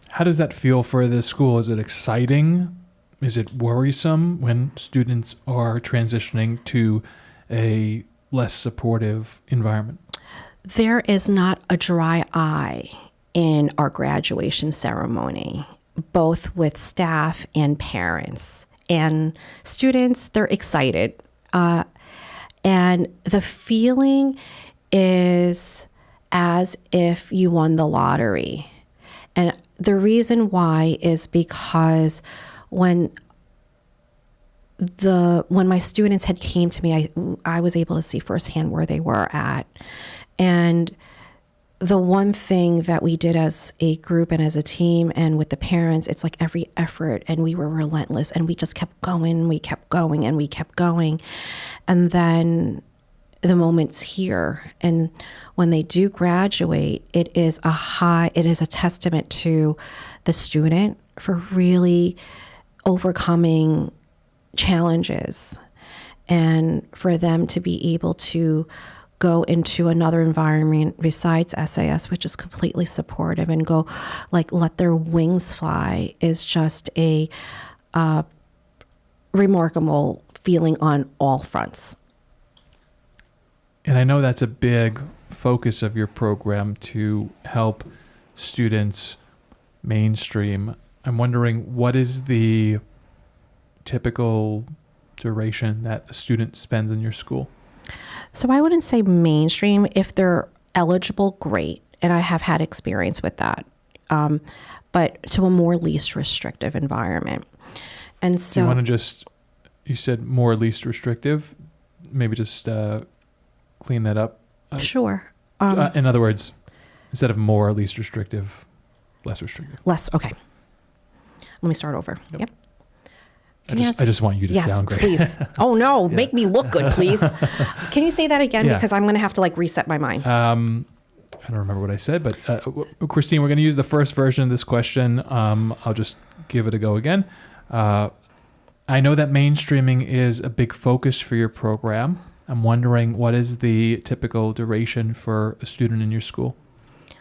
How does that feel for the school? Is it exciting? Is it worrisome when students are transitioning to a less supportive environment? There is not a dry eye in our graduation ceremony, both with staff and parents. And students, they're excited. And the feeling is as if you won the lottery. And the reason why is because when my students had came to me, I was able to see firsthand where they were at. And the one thing that we did as a group and as a team and with the parents, it's like every effort, and we were relentless, and we just kept going, we kept going, and we kept going. And then the moment's here. And when they do graduate, it is a testament to the student for really overcoming challenges, and for them to be able to go into another environment besides SAS, which is completely supportive, and go let their wings fly, is just a remarkable feeling on all fronts. And I know that's a big focus of your program, to help students mainstream. I'm wondering, what is the typical duration that a student spends in your school? So I wouldn't say mainstream. If they're eligible, great. And I have had experience with that. But to a more least restrictive environment. And so, you want to you said more least restrictive, maybe just clean that up. Sure. In other words, instead of more least restrictive, less restrictive. Less, okay. Let me start over. Yep. I just want you to sound great. Yes, please. Oh, no, make me look good, please. Can you say that again? Yeah. Because I'm going to have to reset my mind. I don't remember what I said, but Christine, we're going to use the first version of this question. I'll just give it a go again. I know that mainstreaming is a big focus for your program. I'm wondering, what is the typical duration for a student in your school?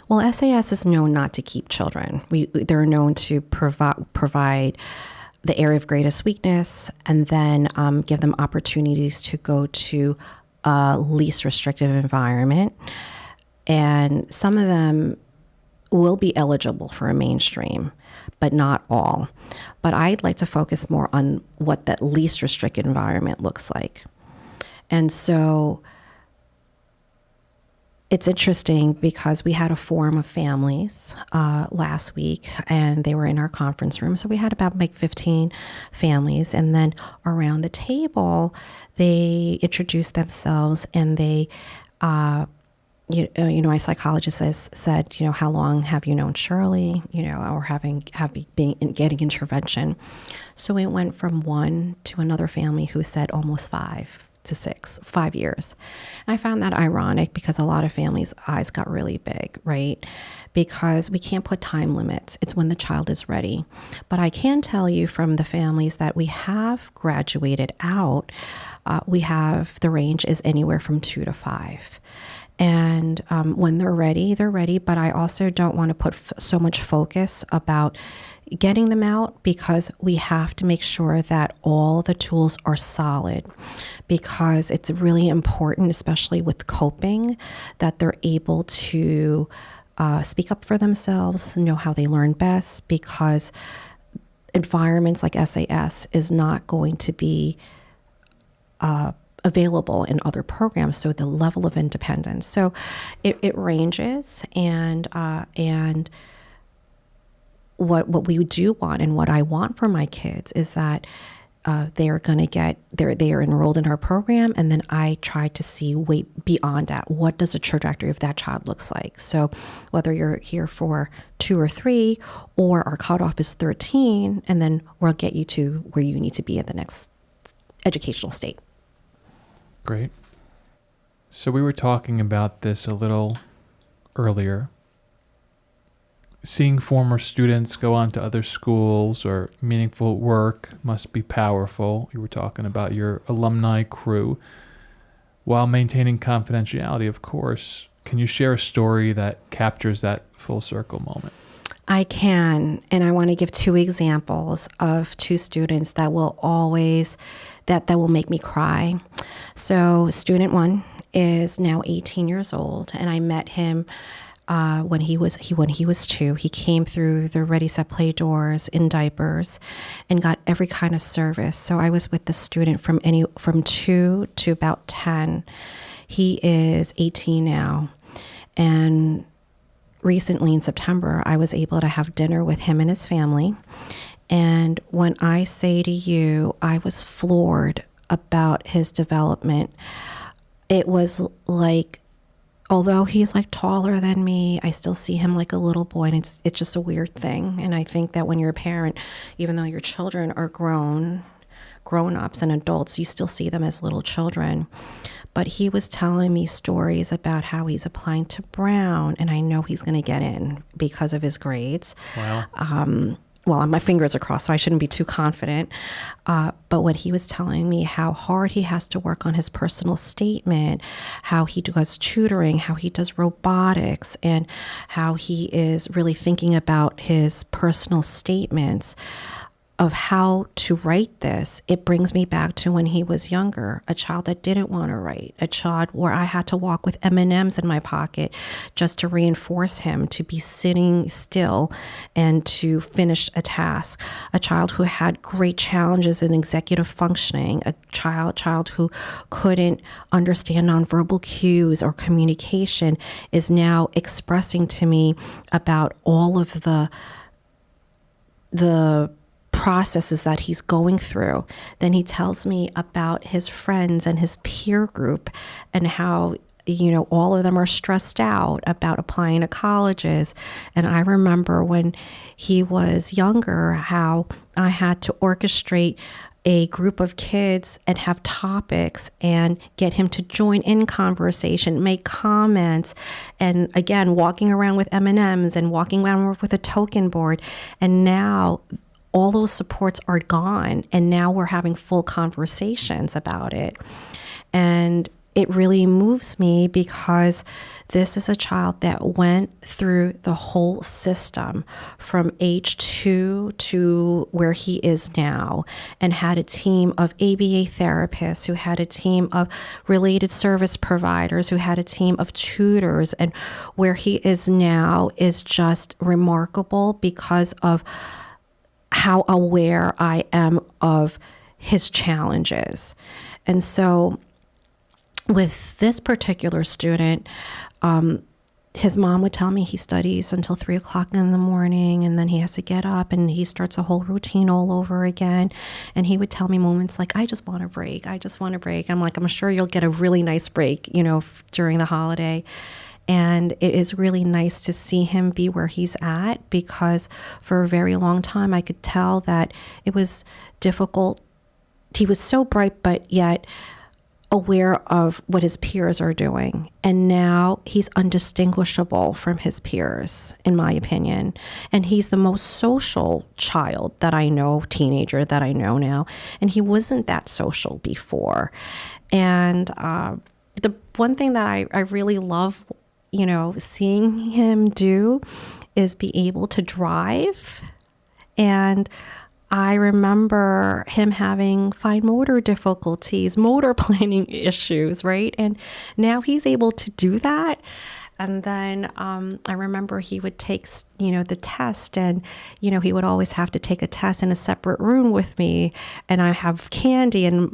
Well, SAS is known not to keep children. They're known to provide the area of greatest weakness, and then give them opportunities to go to a least restrictive environment. And some of them will be eligible for a mainstream, but not all. But I'd like to focus more on what that least restricted environment looks like. And so it's interesting because we had a forum of families last week, and they were in our conference room. So we had about 15 families. And then around the table, they introduced themselves, and they, my psychologist said, how long have you known Shirley, or getting intervention? So it went from one to another family who said almost 5 to 5 years. And I found that ironic because a lot of families' eyes got really big, right? Because we can't put time limits. It's when the child is ready. But I can tell you from the families that we have graduated out, we have, the range is anywhere from 2 to 5. And when they're ready, but I also don't want to put so much focus about getting them out, because we have to make sure that all the tools are solid, because it's really important, especially with coping, that they're able to speak up for themselves, know how they learn best, because environments like SAS is not going to be available in other programs. So the level of independence. So it ranges, and what we do want and what I want for my kids is that they are enrolled in our program, and then I try to see way beyond that. What does the trajectory of that child looks like? So whether you're here for 2 or 3, or our cutoff is 13, and then we'll get you to where you need to be in the next educational state. Great. So we were talking about this a little earlier. Seeing former students go on to other schools or meaningful work must be powerful. You were talking about your alumni crew. While maintaining confidentiality, of course, can you share a story that captures that full circle moment? I can, and I want to give 2 examples of 2 students that will always, that will make me cry. So student 1 is now 18 years old, and I met him when he was 2. He came through the Ready, Set, Play doors in diapers and got every kind of service. So I was with the student from 2 to about 10. He is 18 now. And recently in September, I was able to have dinner with him and his family. And when I say to you, I was floored about his development. It was like, although he's like taller than me, I still see him like a little boy, and it's just a weird thing. And I think that when you're a parent, even though your children are grown-ups and adults, you still see them as little children. But he was telling me stories about how he's applying to Brown, and I know he's going to get in because of his grades. Wow. Well, my fingers are crossed, so I shouldn't be too confident. But when he was telling me how hard he has to work on his personal statement, how he does tutoring, how he does robotics, and how he is really thinking about his personal statements of how to write this, it brings me back to when he was younger, a child that didn't want to write, a child where I had to walk with M&Ms in my pocket just to reinforce him to be sitting still and to finish a task, a child who had great challenges in executive functioning, a child who couldn't understand nonverbal cues or communication is now expressing to me about all of the processes that he's going through. Then he tells me about his friends and his peer group and how, all of them are stressed out about applying to colleges. And I remember when he was younger, how I had to orchestrate a group of kids and have topics and get him to join in conversation, make comments, and again, walking around with M&Ms and walking around with a token board. And now all those supports are gone, and now we're having full conversations about it. And it really moves me because this is a child that went through the whole system from age 2 to where he is now, and had a team of ABA therapists, who had a team of related service providers, who had a team of tutors, and where he is now is just remarkable because of how aware I am of his challenges. And so with this particular student, his mom would tell me he studies until 3 o'clock in the morning, and then he has to get up and he starts a whole routine all over again. And he would tell me moments like, I just want a break. I just want a break. I'm like, I'm sure you'll get a really nice break, during the holiday. And it is really nice to see him be where he's at, because for a very long time, I could tell that it was difficult. He was so bright, but yet aware of what his peers are doing. And now he's undistinguishable from his peers, in my opinion. And he's the most social child that I know, teenager that I know now. And he wasn't that social before. And the one thing that I really love, seeing him do is be able to drive. And I remember him having fine motor difficulties, motor planning issues, right? And now he's able to do that. And then I remember he would take, the test, and, he would always have to take a test in a separate room with me. And I have candy and,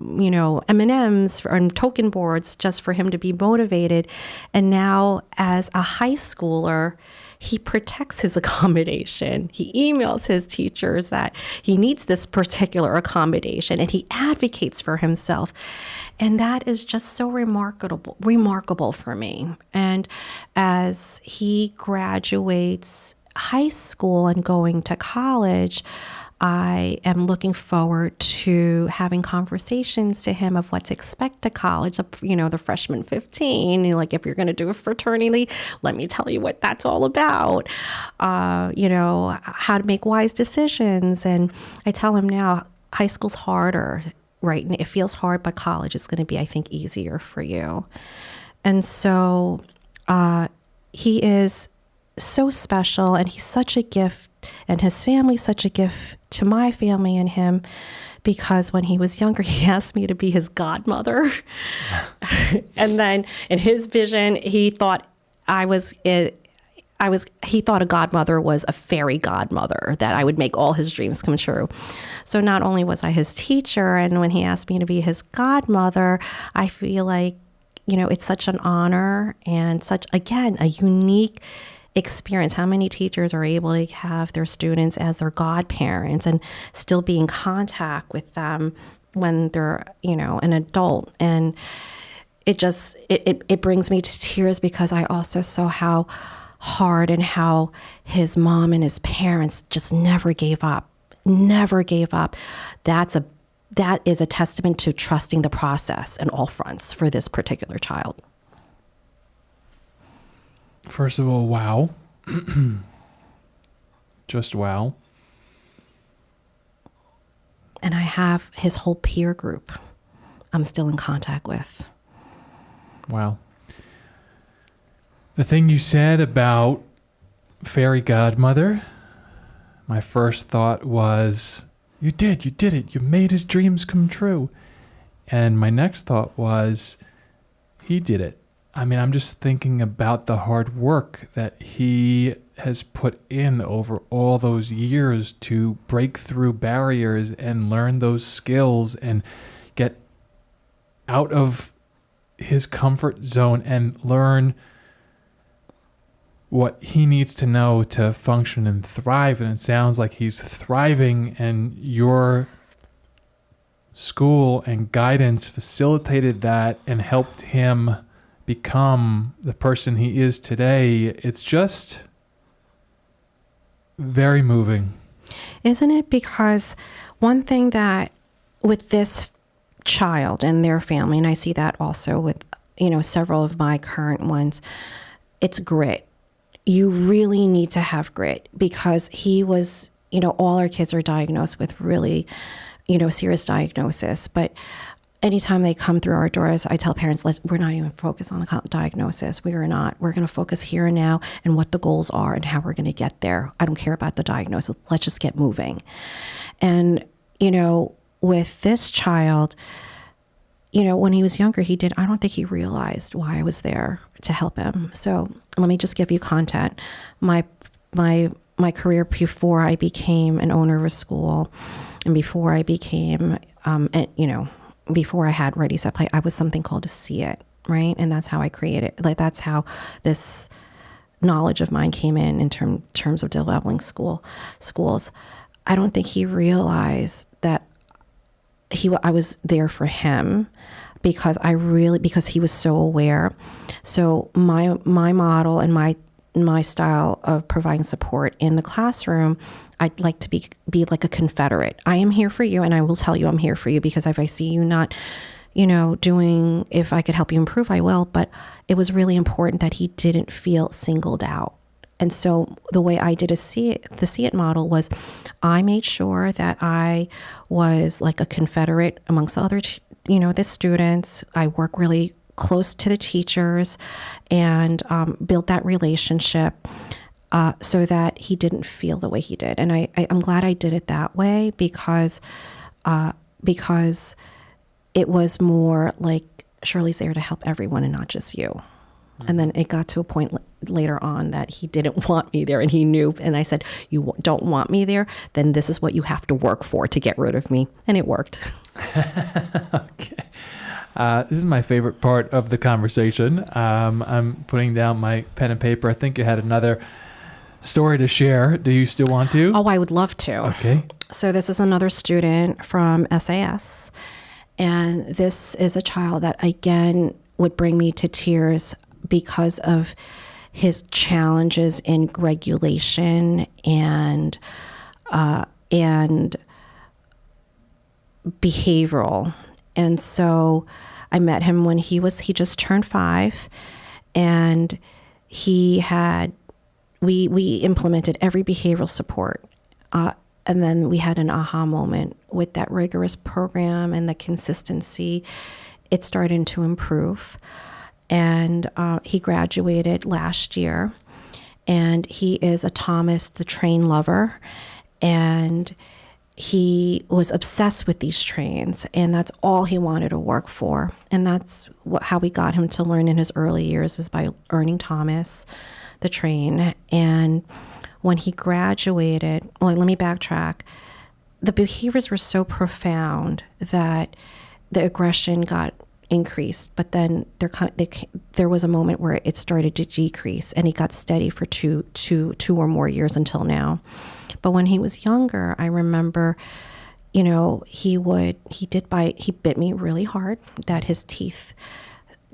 M&Ms and token boards just for him to be motivated. And now as a high schooler, he protects his accommodation. He emails his teachers that he needs this particular accommodation, and he advocates for himself. And that is just so remarkable for me. And as he graduates high school and going to college, I am looking forward to having conversations to him of what to expect at college. The freshman 15, like, if you're going to do a fraternity, let me tell you what that's all about. How to make wise decisions. And I tell him now, high school's harder, right? And it feels hard, but college is going to be, I think, easier for you. And so he is so special, and he's such a gift, and his family's such a gift to my family and him, because when he was younger, he asked me to be his godmother. And then in his vision, he thought he thought a godmother was a fairy godmother, that I would make all his dreams come true. So not only was I his teacher, and when he asked me to be his godmother, I feel like, it's such an honor and such, again, a unique experience. How many teachers are able to have their students as their godparents and still be in contact with them when they're, an adult? And it brings me to tears, because I also saw how hard and how his mom and his parents just never gave up. That is a testament to trusting the process in all fronts for this particular child. First of all, wow. Just wow. And I have his whole peer group I'm still in contact with. Wow. The thing you said about fairy godmother, my first thought was, you did it. You made his dreams come true. And my next thought was, he did it. I mean, I'm just thinking about the hard work that he has put in over all those years to break through barriers and learn those skills and get out of his comfort zone and learn what he needs to know to function and thrive. And it sounds like he's thriving, and your school and guidance facilitated that and helped him become the person he is today. It's just very moving. Isn't it? Because one thing that with this child and their family, and I see that also with, several of my current ones, it's grit. You really need to have grit, because he was, all our kids are diagnosed with really, serious diagnosis. But anytime they come through our doors, I tell parents, we're not even focused on the diagnosis. We're not. We're going to focus here and now and what the goals are and how we're going to get there. I don't care about the diagnosis. Let's just get moving. And, with this child, when he was younger, I don't think he realized why I was there to help him. So let me just give you content. My career before I became an owner of a school, and before I became, before I had Ready, Set, Play, I was something called a See It, right? And that's how I created, that's how this knowledge of mine came in terms of developing schools. I don't think he realized that I was there for him, because he was so aware. So my model and my style of providing support in the classroom, I'd like to be like a confederate. I am here for you, and I will tell you I'm here for you, because if I see you not, doing, if I could help you improve, I will. But it was really important that he didn't feel singled out. And so the way I did the See It model was, I made sure that I was like a confederate amongst the other, the students. I work really close to the teachers and built that relationship so that he didn't feel the way he did. And I'm glad I did it that way, because it was more like, Shirley's there to help everyone and not just you. And then it got to a point later on that he didn't want me there, and he knew. And I said, you don't want me there? Then this is what you have to work for to get rid of me. And it worked. Okay. This is my favorite part of the conversation. I'm putting down my pen and paper. I think you had another story to share. Do you still want to? Oh, I would love to. Okay. So this is another student from SAS. And this is a child that, again, would bring me to tears because of his challenges in regulation and behavioral. And so I met him when he just turned 5, and we implemented every behavioral support. And then we had an aha moment with that rigorous program and the consistency. It started to improve. And he graduated last year. And he is a Thomas the Train lover. And he was obsessed with these trains. And that's all he wanted to work for. And that's how we got him to learn in his early years, is by earning Thomas the Train. And when he graduated, well, let me backtrack. The behaviors were so profound that the aggression got increased, but then there was a moment where it started to decrease, and he got steady for two or more years until now. But when he was younger, I remember, he bit me really hard, that his teeth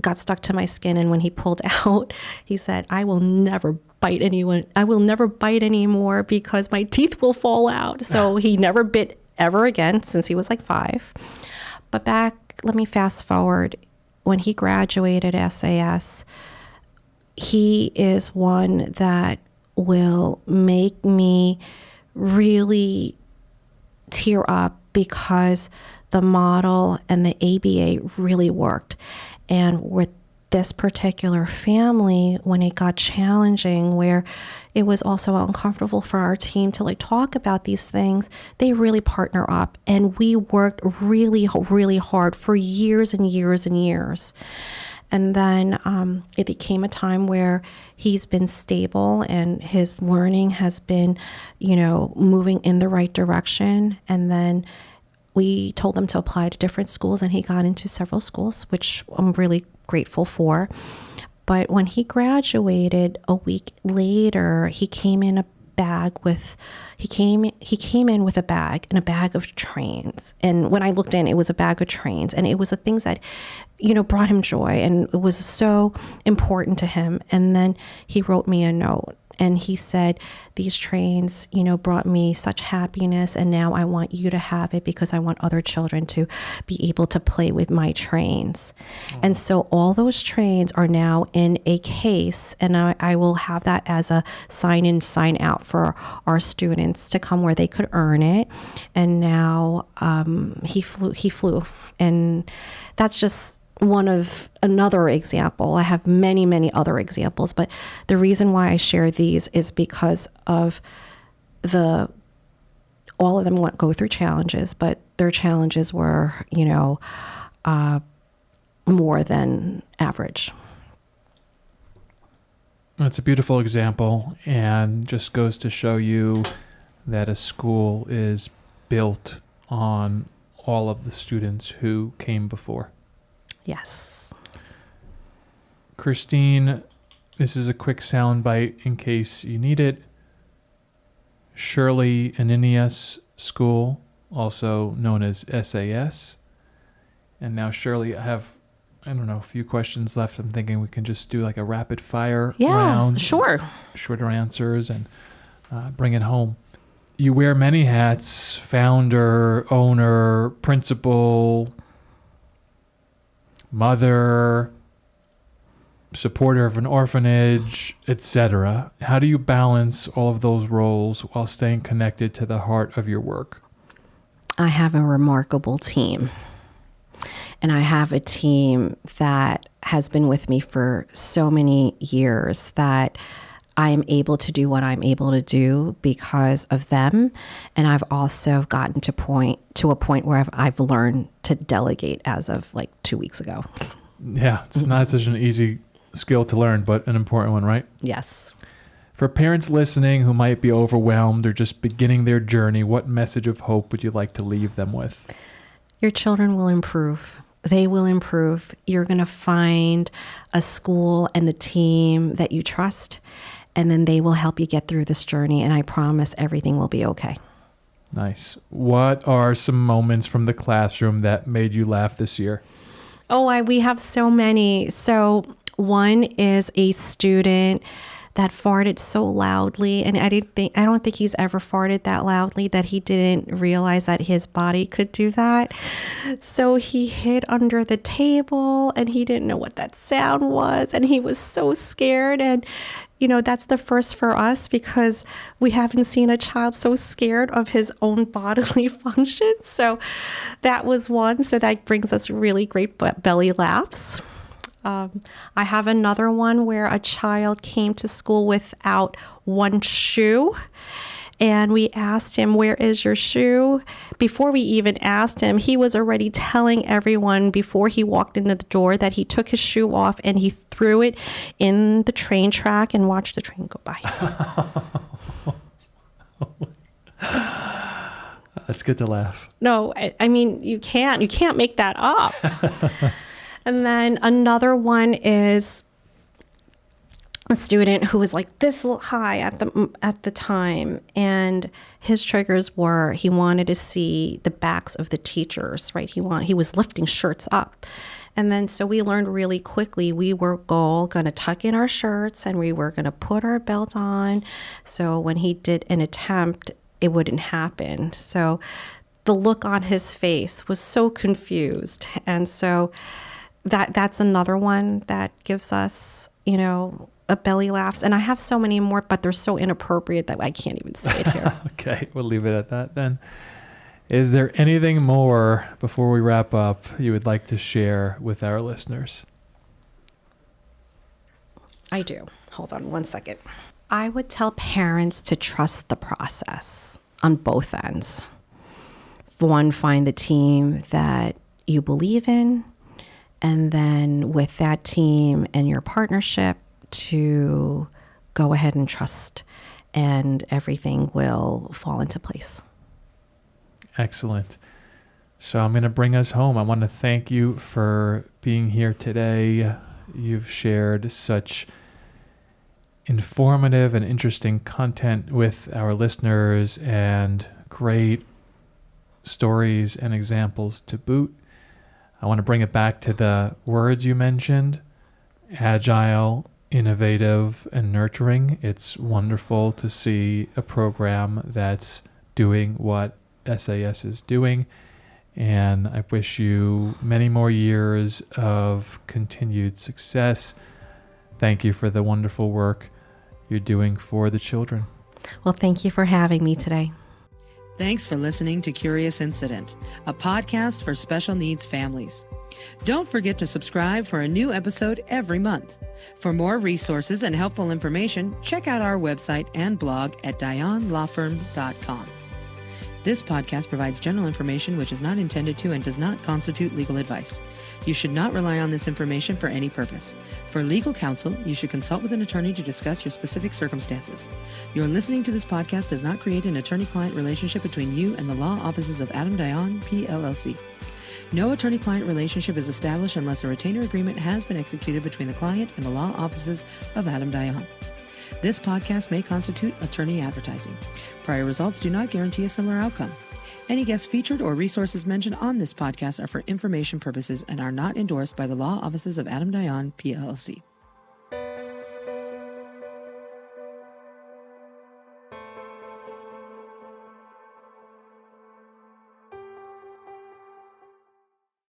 got stuck to my skin. And when he pulled out, he said, I will never bite anyone. I will never bite anymore because my teeth will fall out. So he never bit ever again since he was like 5. But let me fast forward. When he graduated SAS, he is one that will make me really tear up, because the model and the ABA really worked. And with this particular family, when it got challenging, where it was also uncomfortable for our team to talk about these things, they really partner up, and we worked really, really hard for years and years and years. And then it became a time where he's been stable and his learning has been, moving in the right direction. And then we told him to apply to different schools, and he got into several schools, which I'm really grateful for. But when he graduated a week later, he came in with a bag, and a bag of trains. And when I looked in, it was a bag of trains, and it was the things that, brought him joy, and it was so important to him. And then he wrote me a note, and he said, these trains, brought me such happiness, and now I want you to have it because I want other children to be able to play with my trains. And so all those trains are now in a case, and I will have that as a sign in, sign out for our students to come where they could earn it. And now he flew. And that's just another example. I have many, many other examples, but the reason why I share these is because of all of them go through challenges, but their challenges were, more than average. It's a beautiful example, and just goes to show you that a school is built on all of the students who came before. Yes. Christine, this is a quick soundbite in case you need it. Shirley Aninias School, also known as SAS. And now, Shirley, I have, a few questions left. I'm thinking we can just do a rapid fire round. Sure. Shorter answers and bring it home. You wear many hats: founder, owner, principal, mother, supporter of an orphanage, etc. How do you balance all of those roles while staying connected to the heart of your work? I have a remarkable team. And I have a team that has been with me for so many years that I am able to do what I'm able to do because of them. And I've also gotten to a point where I've learned to delegate as of 2 weeks ago. Yeah, it's not such an easy skill to learn, but an important one, right? Yes. For parents listening who might be overwhelmed or just beginning their journey, what message of hope would you like to leave them with? Your children will improve. They will improve. You're going to find a school and a team that you trust, and then they will help you get through this journey, and I promise everything will be okay. Nice. What are some moments from the classroom that made you laugh this year? We have so many. So one is a student that farted so loudly, and I don't think he's ever farted that loudly that he didn't realize that his body could do that. So he hid under the table and he didn't know what that sound was, and he was so scared. And that's the first for us because we haven't seen a child so scared of his own bodily functions. So that was one. So that brings us really great belly laughs. I have another one where a child came to school without one shoe, and we asked him, "Where is your shoe?" Before we even asked him, he was already telling everyone before he walked into the door that he took his shoe off and he threw it in the train track and watched the train go by. That's good to laugh. No, I mean, you can't make that up. And then another one is a student who was like this high at the time, and his triggers were he wanted to see the backs of the teachers, right? He was lifting shirts up. And then so we learned really quickly we were all going to tuck in our shirts and we were going to put our belt on. So when he did an attempt, it wouldn't happen. So the look on his face was so confused. And so that's another one that gives us, a belly laughs. And I have so many more, but they're so inappropriate that I can't even say it here. Okay, we'll leave it at that then. Is there anything more before we wrap up you would like to share with our listeners? I do. Hold on one second. I would tell parents to trust the process on both ends. One, find the team that you believe in, and then with that team and your partnership to go ahead and trust, and everything will fall into place. Excellent. So I'm going to bring us home. I want to thank you for being here today. You've shared such informative and interesting content with our listeners and great stories and examples to boot. I want to bring it back to the words you mentioned: agile, innovative, and nurturing. It's wonderful to see a program that's doing what SAS is doing, and I wish you many more years of continued success. Thank you for the wonderful work you're doing for the children. Well, thank you for having me today. Thanks for listening to Curious Incident, a podcast for special needs families. Don't forget to subscribe for a new episode every month. For more resources and helpful information, check out our website and blog at dayanlawfirm.com. This podcast provides general information which is not intended to and does not constitute legal advice. You should not rely on this information for any purpose. For legal counsel, you should consult with an attorney to discuss your specific circumstances. Your listening to this podcast does not create an attorney-client relationship between you and the law offices of Adam Dayan, PLLC. No attorney-client relationship is established unless a retainer agreement has been executed between the client and the law offices of Adam Dayan. This podcast may constitute attorney advertising. Prior results do not guarantee a similar outcome. Any guests featured or resources mentioned on this podcast are for information purposes and are not endorsed by the law offices of Adam Dayan, PLLC.